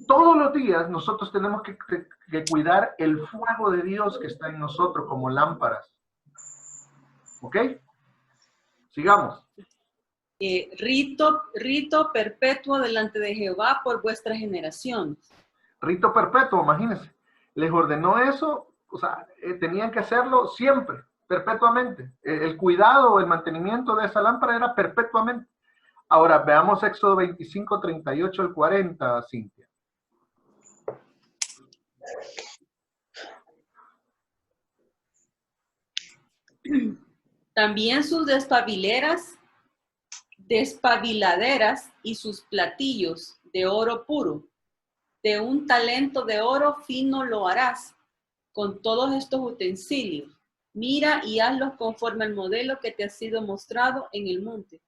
todos los días nosotros tenemos que cuidar el fuego de Dios que está en nosotros como lámparas. ¿Ok? Sigamos. Rito perpetuo delante de Jehová por vuestras generaciones. Rito perpetuo, imagínense. Les ordenó eso, o sea, tenían que hacerlo siempre, perpetuamente. El cuidado, el mantenimiento de esa lámpara era perpetuamente. Ahora, veamos Éxodo 25, 38 al 40, Cintia. También sus despabiladeras y sus platillos de oro puro. De un talento de oro fino lo harás con todos estos utensilios. Mira y hazlos conforme al modelo que te ha sido mostrado en el monte.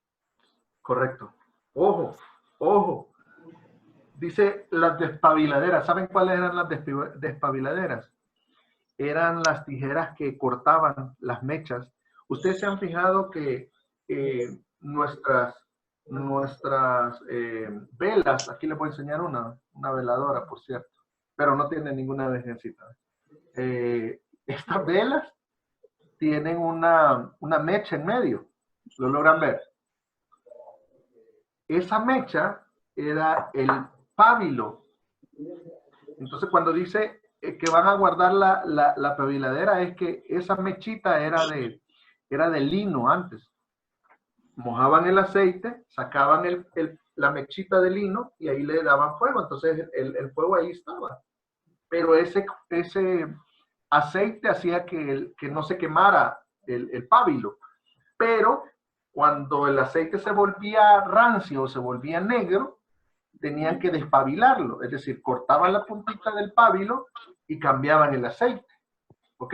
Correcto. Ojo, ojo. Dice las despabiladeras. ¿Saben cuáles eran las despabiladeras? Eran las tijeras que cortaban las mechas. Ustedes se han fijado que nuestras velas, aquí les voy a enseñar una veladora, por cierto, pero no tiene ninguna virgencita. Estas velas tienen una mecha en medio. ¿Lo logran ver? Esa mecha era el pábilo. Entonces, cuando dice que van a guardar la pabiladera, es que esa mechita era de lino antes. Mojaban el aceite, sacaban la mechita de lino y ahí le daban fuego. Entonces, el fuego ahí estaba. Pero ese aceite hacía que no se quemara el pábilo. Pero cuando el aceite se volvía rancio o se volvía negro, tenían que despabilarlo, es decir, cortaban la puntita del pábilo y cambiaban el aceite. ¿Ok?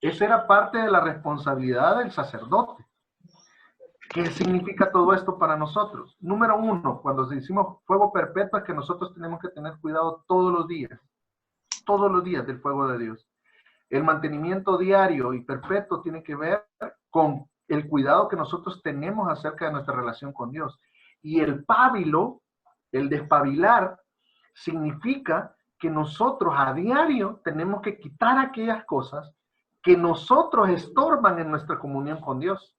Esa era parte de la responsabilidad del sacerdote. ¿Qué significa todo esto para nosotros? Número uno, cuando decimos fuego perpetuo, es que nosotros tenemos que tener cuidado todos los días del fuego de Dios. El mantenimiento diario y perpetuo tiene que ver con el cuidado que nosotros tenemos acerca de nuestra relación con Dios. Y el pábilo, el despabilar, significa que nosotros a diario tenemos que quitar aquellas cosas que nosotros estorban en nuestra comunión con Dios.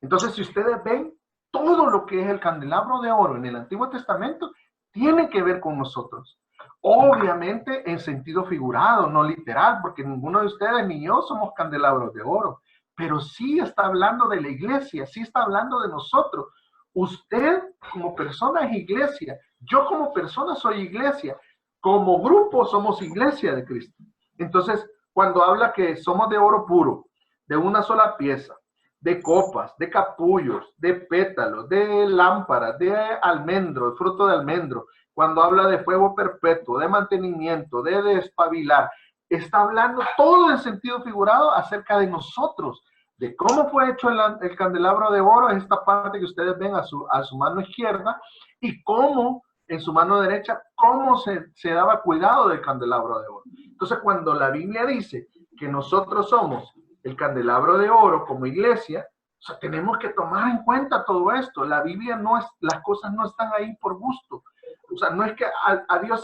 Entonces, si ustedes ven, todo lo que es el candelabro de oro en el Antiguo Testamento tiene que ver con nosotros. Obviamente en sentido figurado, no literal, porque ninguno de ustedes ni yo somos candelabros de oro. Pero sí está hablando de la iglesia, sí está hablando de nosotros. Usted como persona es iglesia, yo como persona soy iglesia, como grupo somos iglesia de Cristo. Entonces, cuando habla que somos de oro puro, de una sola pieza, de copas, de capullos, de pétalos, de lámparas, de almendro, de fruto de almendro, cuando habla de fuego perpetuo, de mantenimiento, de despabilar, está hablando todo en sentido figurado acerca de nosotros, de cómo fue hecho el candelabro de oro, es esta parte que ustedes ven a su mano izquierda, y cómo en su mano derecha, cómo se daba cuidado del candelabro de oro. Entonces, cuando la Biblia dice que nosotros somos el candelabro de oro como iglesia, o sea, tenemos que tomar en cuenta todo esto. La Biblia no es, las cosas no están ahí por gusto. O sea, no es que a Dios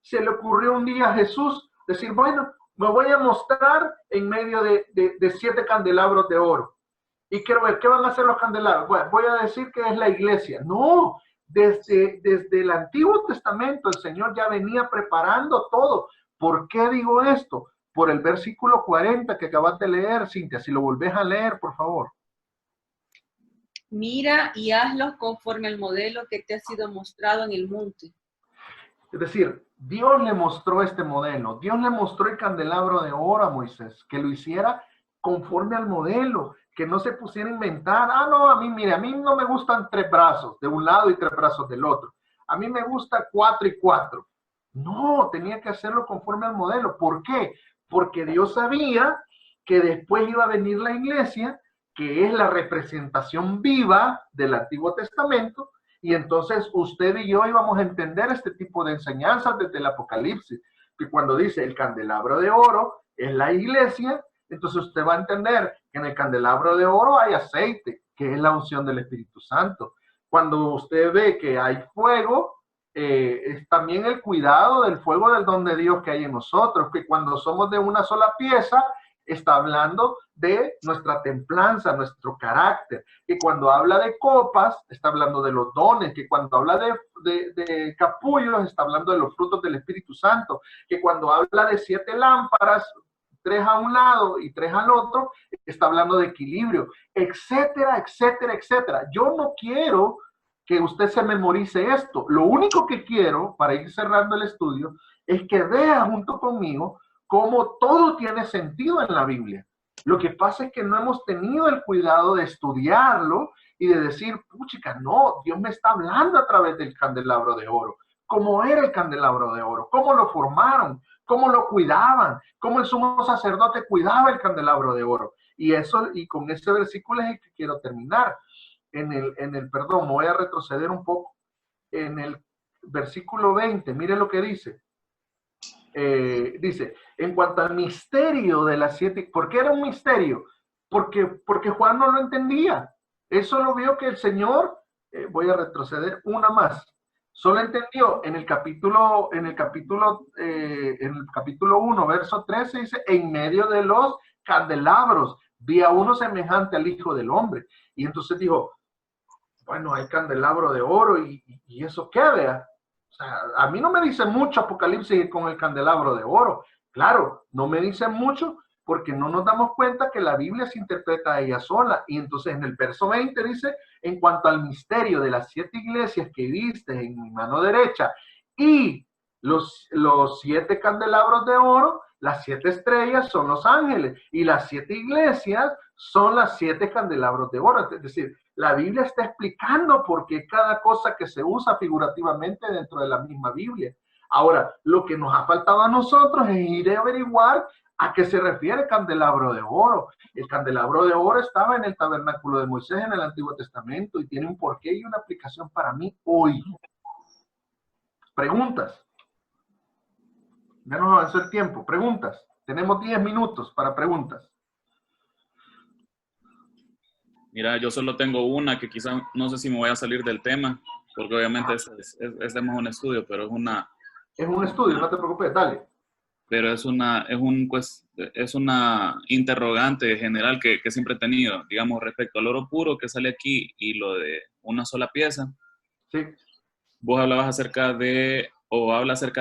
se le ocurrió un día a Jesús decir, bueno, me voy a mostrar en medio de 7 candelabros de oro. Y quiero ver, ¿qué van a hacer los candelabros? Bueno, voy a decir que es la iglesia. No, desde el Antiguo Testamento el Señor ya venía preparando todo. ¿Por qué digo esto? Por el versículo 40 que acabas de leer, Cintia, si lo volvés a leer, por favor. Mira y hazlos conforme al modelo que te ha sido mostrado en el monte. Es decir, Dios le mostró este modelo. Dios le mostró el candelabro de oro a Moisés, que lo hiciera conforme al modelo, que no se pusiera a inventar. Ah, no, a mí, mire, a mí no me gustan 3 brazos de un lado y 3 brazos del otro. A mí me gusta 4 y 4. No, tenía que hacerlo conforme al modelo. ¿Por qué? Porque Dios sabía que después iba a venir la iglesia, que es la representación viva del Antiguo Testamento, y entonces usted y yo íbamos a entender este tipo de enseñanzas desde el Apocalipsis, que cuando dice el candelabro de oro es la iglesia, entonces usted va a entender que en el candelabro de oro hay aceite, que es la unción del Espíritu Santo. Cuando usted ve que hay fuego, es también el cuidado del fuego del don de Dios que hay en nosotros, que cuando somos de una sola pieza, está hablando de nuestra templanza, nuestro carácter, que cuando habla de copas, está hablando de los dones, que cuando habla de capullos, está hablando de los frutos del Espíritu Santo, que cuando habla de 7 lámparas, 3 a un lado y 3 al otro, está hablando de equilibrio, etcétera, etcétera, etcétera. Yo no quiero que usted se memorice esto. Lo único que quiero, para ir cerrando el estudio, es que vea junto conmigo cómo todo tiene sentido en la Biblia. Lo que pasa es que no hemos tenido el cuidado de estudiarlo y de decir, puchica, no, Dios me está hablando a través del candelabro de oro. ¿Cómo era el candelabro de oro? ¿Cómo lo formaron? ¿Cómo lo cuidaban? ¿Cómo el sumo sacerdote cuidaba el candelabro de oro? Y eso, y con ese versículo es el que quiero terminar. Perdón, me voy a retroceder un poco. En el versículo 20, mire lo que dice. Dice, en cuanto al misterio de las 7, ¿por qué era un misterio? Porque Juan no lo entendía. Eso lo vio que el Señor, voy a retroceder una más, solo entendió en el capítulo 1, verso 13, dice, en medio de los candelabros, vi a uno semejante al Hijo del Hombre. Y entonces dijo, bueno, hay candelabro de oro y eso qué, vea. O sea, a mí no me dice mucho Apocalipsis con el candelabro de oro. Claro, no me dice mucho porque no nos damos cuenta que la Biblia se interpreta a ella sola. Y entonces en el verso 20 dice, en cuanto al misterio de las 7 iglesias que viste en mi mano derecha y los 7 candelabros de oro, las 7 estrellas son los ángeles y las 7 iglesias son las 7 candelabros de oro. Es decir, la Biblia está explicando por qué cada cosa que se usa figurativamente dentro de la misma Biblia. Ahora, lo que nos ha faltado a nosotros es ir a averiguar a qué se refiere el candelabro de oro. El candelabro de oro estaba en el tabernáculo de Moisés en el Antiguo Testamento y tiene un porqué y una aplicación para mí hoy. Preguntas. Ya nos avanzó el tiempo. Preguntas. Tenemos 10 minutos para preguntas. Mira, yo solo tengo una que quizás no sé si me voy a salir del tema, porque obviamente es un estudio, pero es una... Es un estudio, no te preocupes, dale. Pero es una interrogante general que siempre he tenido, digamos, respecto al oro puro que sale aquí y lo de una sola pieza. Sí. Vos hablabas acerca de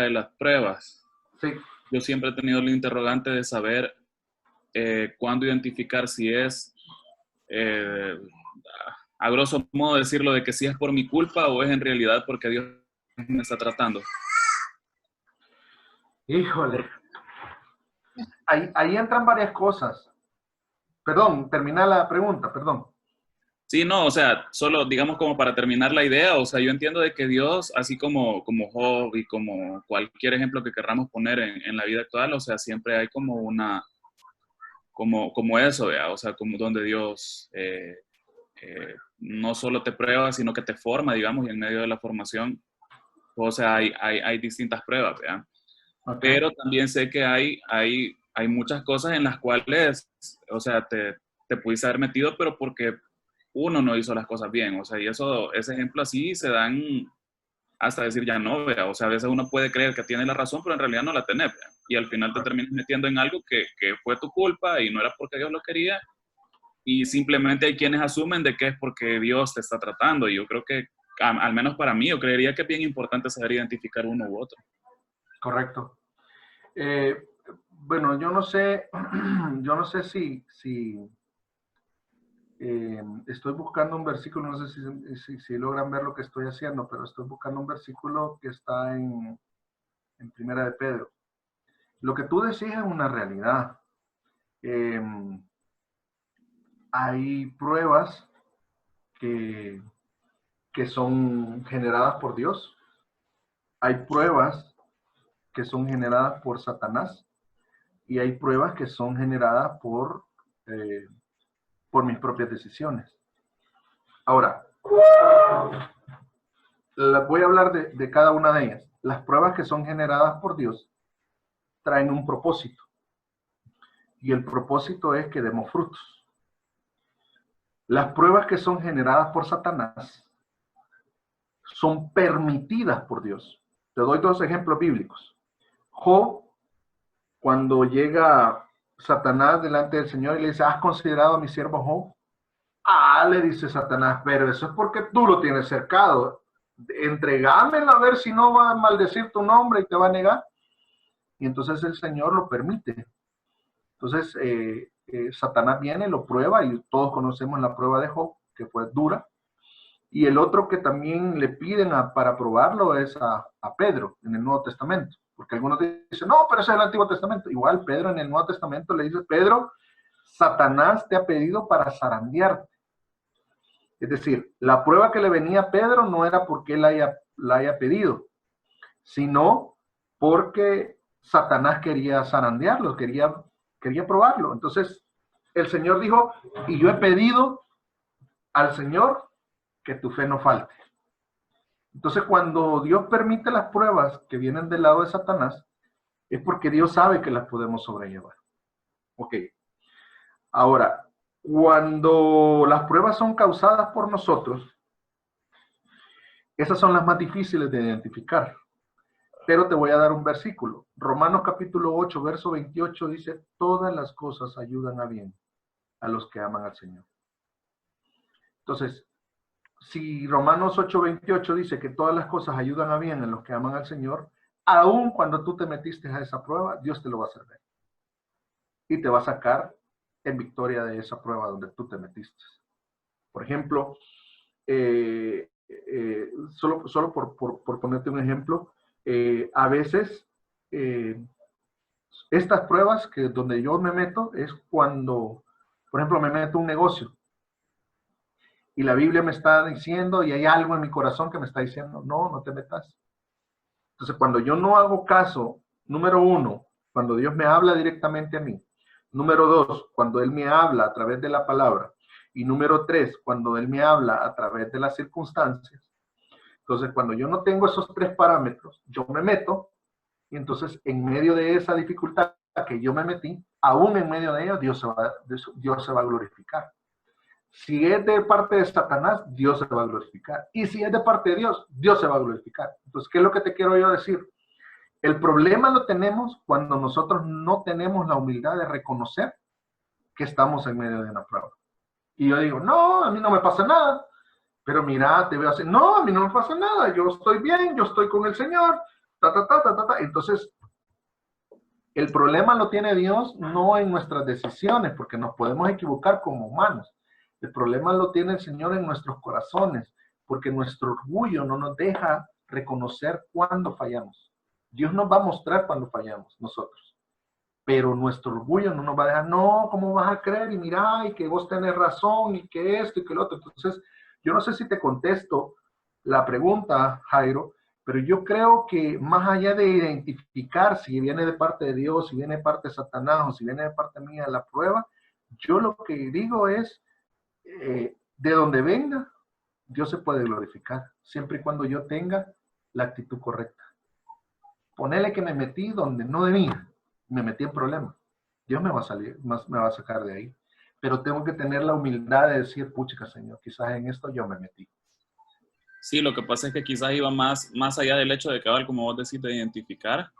las pruebas. Sí. Yo siempre he tenido el interrogante de saber cuándo identificar si es... a grosso modo decirlo de que si es por mi culpa o es en realidad porque Dios me está tratando. Híjole. Ahí entran varias cosas. Perdón, termina la pregunta, perdón. Sí, no, o sea, solo digamos como para terminar la idea, o sea, yo entiendo de que Dios, así como Job y como cualquier ejemplo que querramos poner en la vida actual, o sea, siempre hay como como eso, ¿vea? O sea, como donde Dios no solo te prueba, sino que te forma, digamos, y en medio de la formación, o sea, hay distintas pruebas, ¿vea? Ok, Pero también sé que hay muchas cosas en las cuales, o sea, te pudiste haber metido, pero porque uno no hizo las cosas bien, o sea, y ese ejemplo así se dan hasta decir ya no, vea, o sea, a veces uno puede creer que tiene la razón, pero en realidad no la tenés, vea, y al final te terminas metiendo en algo que fue tu culpa y no era porque Dios lo quería, y simplemente hay quienes asumen de que es porque Dios te está tratando, y yo creo que, al menos para mí, yo creería que es bien importante saber identificar uno u otro. correcto. Eh, bueno, yo no sé, yo no sé si estoy buscando un versículo, no sé si logran ver lo que estoy haciendo, pero estoy buscando un versículo que está en Primera de Pedro. Lo que tú decís es una realidad. Eh, Hay pruebas que, que son generadas por Dios. Hay pruebas que son generadas por Satanás y hay pruebas que son generadas eh, por mis propias decisiones. Ahora, voy a hablar de cada una de ellas. Las pruebas que son generadas por Dios traen un propósito y el propósito es que demos frutos. Las pruebas que son generadas por Satanás son permitidas por Dios. Te doy dos ejemplos bíblicos. Job, cuando llega Satanás delante del Señor y le dice, ¿has considerado a mi siervo Job? Ah, le dice Satanás, pero eso es porque tú lo tienes cercado. Entregámelo a ver si no va a maldecir tu nombre y te va a negar. Y entonces el Señor lo permite. Entonces Satanás viene, lo prueba y todos conocemos la prueba de Job, que fue dura. Y el otro que también le piden para probarlo es a Pedro en el Nuevo Testamento. Porque algunos dicen, no, pero ese es el Antiguo Testamento. Igual Pedro en el Nuevo Testamento le dice, Pedro, Satanás te ha pedido para zarandearte. Es decir, la prueba que le venía a Pedro no era porque él la haya pedido, sino porque Satanás quería zarandearlo, quería probarlo. Entonces, el Señor dijo, y yo he pedido al Señor que tu fe no falte. Entonces, cuando Dios permite las pruebas que vienen del lado de Satanás, es porque Dios sabe que las podemos sobrellevar. Ok. Ahora, cuando las pruebas son causadas por nosotros, esas son las más difíciles de identificar. Pero te voy a dar un versículo. Romanos capítulo 8, verso 28 dice, todas las cosas ayudan a bien a los que aman al Señor. Entonces, si Romanos 8, 28 dice que todas las cosas ayudan a bien a los que aman al Señor, aun cuando tú te metiste a esa prueba, Dios te lo va a hacer ver. Y te va a sacar en victoria de esa prueba donde tú te metiste. Por ejemplo, solo por ponerte un ejemplo, a veces estas pruebas que donde yo me meto es cuando, por ejemplo, me meto a un negocio y la Biblia me está diciendo y hay algo en mi corazón que me está diciendo, no, no te metas. Entonces, cuando yo no hago caso, número uno, cuando Dios me habla directamente a mí. Número dos, cuando Él me habla a través de la palabra. Y número tres, cuando Él me habla a través de las circunstancias. Entonces, cuando yo no tengo esos tres parámetros, yo me meto y entonces en medio de esa dificultad que yo me metí, aún en medio de ella, Dios se va a glorificar. Si es de parte de Satanás, Dios se va a glorificar. Y si es de parte de Dios, Dios se va a glorificar. Entonces, ¿qué es lo que te quiero yo decir? El problema lo tenemos cuando nosotros no tenemos la humildad de reconocer que estamos en medio de una prueba. Y yo digo, no, a mí no me pasa nada. Pero mira, te veo así, no, a mí no me pasa nada. Yo estoy bien, yo estoy con el Señor. Entonces, el problema lo tiene Dios no en nuestras decisiones, porque nos podemos equivocar como humanos. El problema lo tiene el Señor en nuestros corazones, porque nuestro orgullo no nos deja reconocer cuando fallamos. Dios nos va a mostrar cuando fallamos nosotros. pero nuestro orgullo no nos va a dejar, no, ¿cómo vas a creer? Y mira, y que vos tenés razón, y que esto, y que lo otro. Entonces, yo no sé si te contesto la pregunta, Jairo, pero yo creo que más allá de identificar si viene de parte de Dios, si viene de parte de Satanás, o si viene de parte mía la prueba, yo lo que digo es, de donde venga, Dios se puede glorificar, siempre y cuando yo tenga la actitud correcta. Ponele que me metí donde no debía, me metí en problemas. Dios me va a salir, me va a sacar de ahí. Pero tengo que tener la humildad de decir, puchica, Señor, quizás en esto yo me metí. Sí, lo que pasa es que quizás iba más allá del hecho de que, como vos decís, de identificar.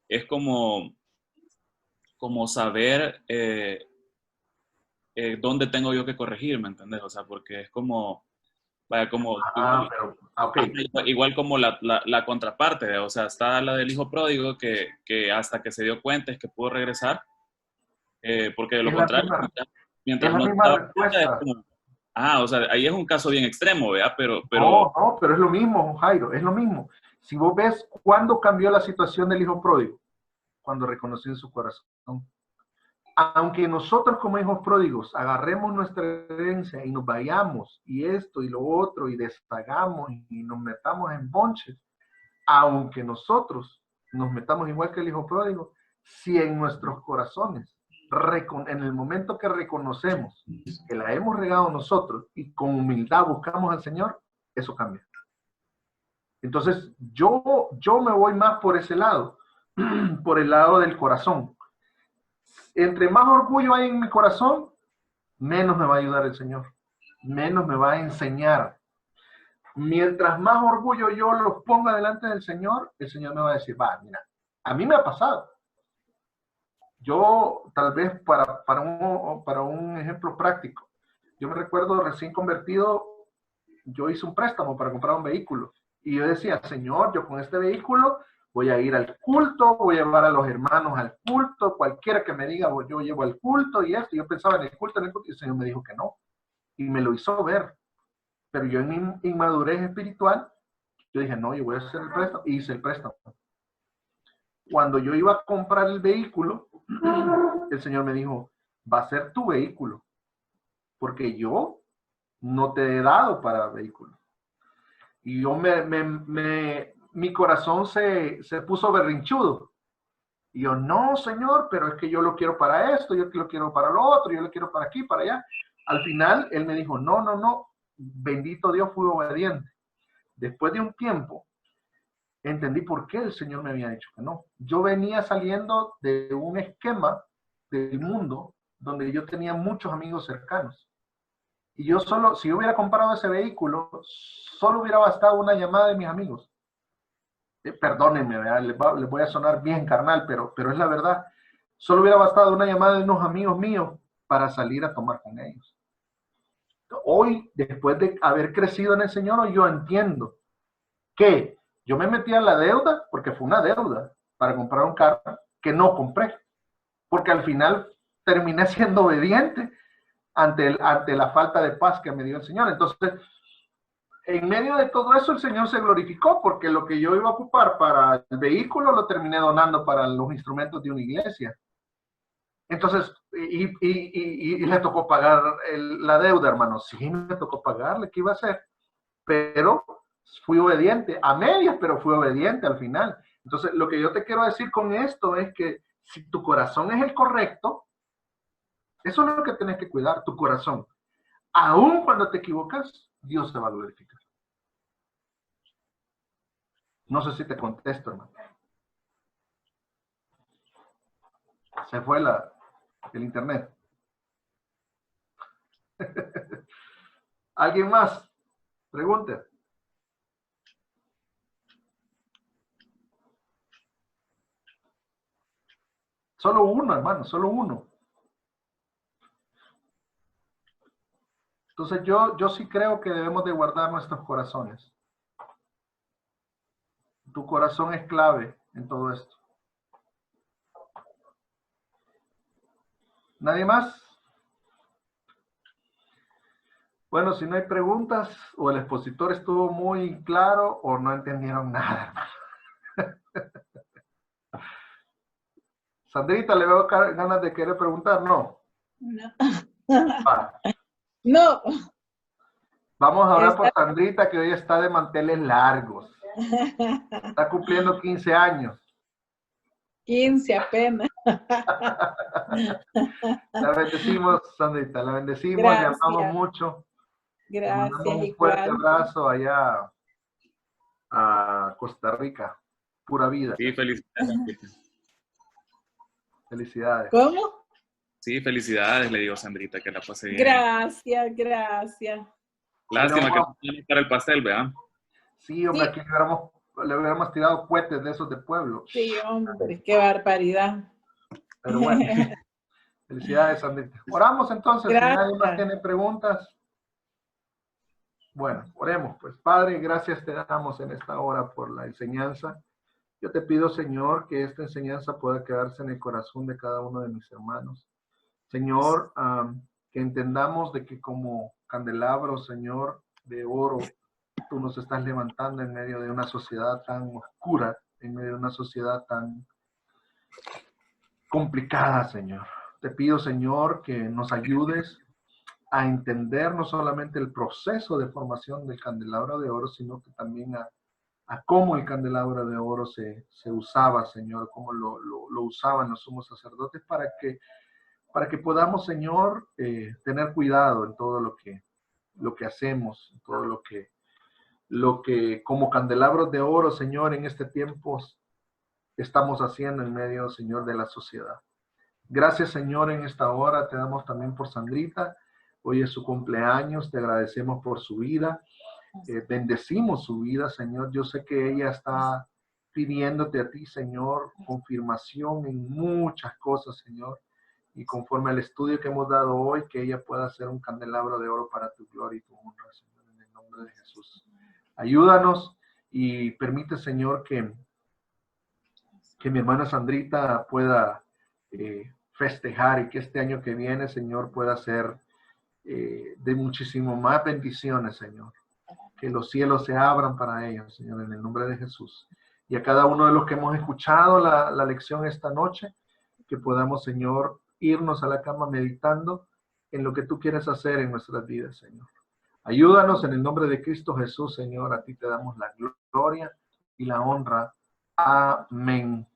Es como saber dónde tengo yo que corregir, ¿me entendés? O sea, porque es como, vaya, como, Okay. igual como la contraparte, o sea, está la del hijo pródigo que hasta que se dio cuenta es que pudo regresar, porque de lo contrario, mientras no se daba cuenta, es como, o sea, ahí es un caso bien extremo, ¿verdad? Pero... No, pero es lo mismo, Jairo, es lo mismo. Si vos ves, ¿cuándo cambió la situación del hijo pródigo? Cuando reconoció en su corazón. Aunque nosotros como hijos pródigos agarremos nuestra herencia y nos vayamos y esto y lo otro y deshagamos y nos metamos en bonches, aunque nosotros nos metamos igual que el hijo pródigo, si en nuestros corazones, en el momento que reconocemos que la hemos regado nosotros y con humildad buscamos al Señor, eso cambia. Entonces, yo me voy más por ese lado, por el lado del corazón. Entre más orgullo hay en mi corazón, menos me va a ayudar el Señor, menos me va a enseñar. Mientras más orgullo yo los ponga delante del Señor, el Señor me va a decir, va, mira, a mí me ha pasado. Yo, tal vez para un ejemplo práctico, yo me recuerdo recién convertido, yo hice un préstamo para comprar un vehículo. Y yo decía, Señor, yo con este vehículo voy a ir al culto, voy a llevar a los hermanos al culto, cualquiera que me diga, yo llevo al culto y esto. Yo pensaba en el culto, y el Señor me dijo que no. Y me lo hizo ver. Pero yo en mi inmadurez espiritual, yo dije, no, yo voy a hacer el préstamo. Y hice el préstamo. Cuando yo iba a comprar el vehículo, el Señor me dijo, va a ser tu vehículo, porque yo no te he dado para vehículo. Y yo mi corazón se puso berrinchudo. Y yo, no, Señor, pero es que yo lo quiero para esto, yo lo quiero para lo otro, yo lo quiero para aquí, para allá. Al final, Él me dijo, no, bendito Dios, fui obediente. Después de un tiempo, entendí por qué el Señor me había dicho que no. Yo venía saliendo de un esquema del mundo donde yo tenía muchos amigos cercanos. Y yo si yo hubiera comprado ese vehículo, solo hubiera bastado una llamada de mis amigos. Perdónenme, les voy a sonar bien carnal, pero es la verdad. Solo hubiera bastado una llamada de unos amigos míos para salir a tomar con ellos. Hoy, después de haber crecido en el Señor, yo entiendo que yo me metí a la deuda, porque fue una deuda, para comprar un carro que no compré. Porque al final terminé siendo obediente ante la falta de paz que me dio el Señor. Entonces, en medio de todo eso, el Señor se glorificó, porque lo que yo iba a ocupar para el vehículo lo terminé donando para los instrumentos de una iglesia. Entonces, y le tocó pagar la deuda, hermano. Sí, me tocó pagarle, ¿qué iba a hacer? Pero fui obediente, a medias, pero fui obediente al final. Entonces, lo que yo te quiero decir con esto es que si tu corazón es el correcto, eso es lo que tienes que cuidar, tu corazón. Aún cuando te equivocas, Dios se va a glorificar. No sé si te contesto, hermano. Se fue el internet. ¿Alguien más? Pregunte. Solo uno, hermano, solo uno. Entonces yo sí creo que debemos de guardar nuestros corazones. Tu corazón es clave en todo esto. ¿Nadie más? Bueno, si no hay preguntas, o el expositor estuvo muy claro, o no entendieron nada. Sandrita, ¿le veo ganas de querer preguntar? No. No. Va. No. Vamos a orar por Está- Sandrita, que hoy está de manteles largos. Está cumpliendo 15 años. 15 apenas. La bendecimos, Sandrita, la bendecimos, le amamos Gracias. mucho. Le Gracias, mandamos un fuerte igual. abrazo allá a Costa Rica. Pura vida. Sí, felicidades. Felicidades. ¿Cómo? Sí, felicidades, le digo a Sandrita, que la pase bien. Gracias, gracias. Lástima que Pero, no tiene para el pastel, ¿verdad? sí, hombre, Sí. aquí le hubiéramos tirado cohetes de esos de pueblo. Sí, hombre, qué barbaridad. Pero bueno, felicidades, Sandrita. Oramos entonces, si nadie más Gracias. tiene preguntas. Bueno, oremos pues. Padre, gracias te damos en esta hora por la enseñanza. Yo te pido, Señor, que esta enseñanza pueda quedarse en el corazón de cada uno de mis hermanos. Señor, que entendamos de que como candelabro, Señor, de oro, tú nos estás levantando en medio de una sociedad tan oscura, en medio de una sociedad tan complicada, Señor. Te pido, Señor, que nos ayudes a entender no solamente el proceso de formación del candelabro de oro, sino que también a cómo el candelabro de oro se usaba, Señor, cómo lo usaban los sumos sacerdotes para que podamos, Señor, tener cuidado en todo lo que hacemos, en todo lo que como candelabros de oro, Señor, en este tiempo estamos haciendo en medio, Señor, de la sociedad. Gracias, Señor, en esta hora te damos también por Sandrita. Hoy es su cumpleaños, te agradecemos por su vida. Bendecimos su vida, Señor. Yo sé que ella está pidiéndote a ti, Señor, confirmación en muchas cosas, Señor. Y conforme al estudio que hemos dado hoy, que ella pueda ser un candelabro de oro para tu gloria y tu honra, Señor, en el nombre de Jesús. Ayúdanos y permite, Señor, que mi hermana Sandrita pueda festejar y que este año que viene, Señor, pueda ser de muchísimo más bendiciones, Señor. Que los cielos se abran para ellos, Señor, en el nombre de Jesús. Y a cada uno de los que hemos escuchado la lección esta noche, que podamos, Señor, irnos a la cama meditando en lo que tú quieres hacer en nuestras vidas, Señor. Ayúdanos en el nombre de Cristo Jesús, Señor. A ti te damos la gloria y la honra. Amén.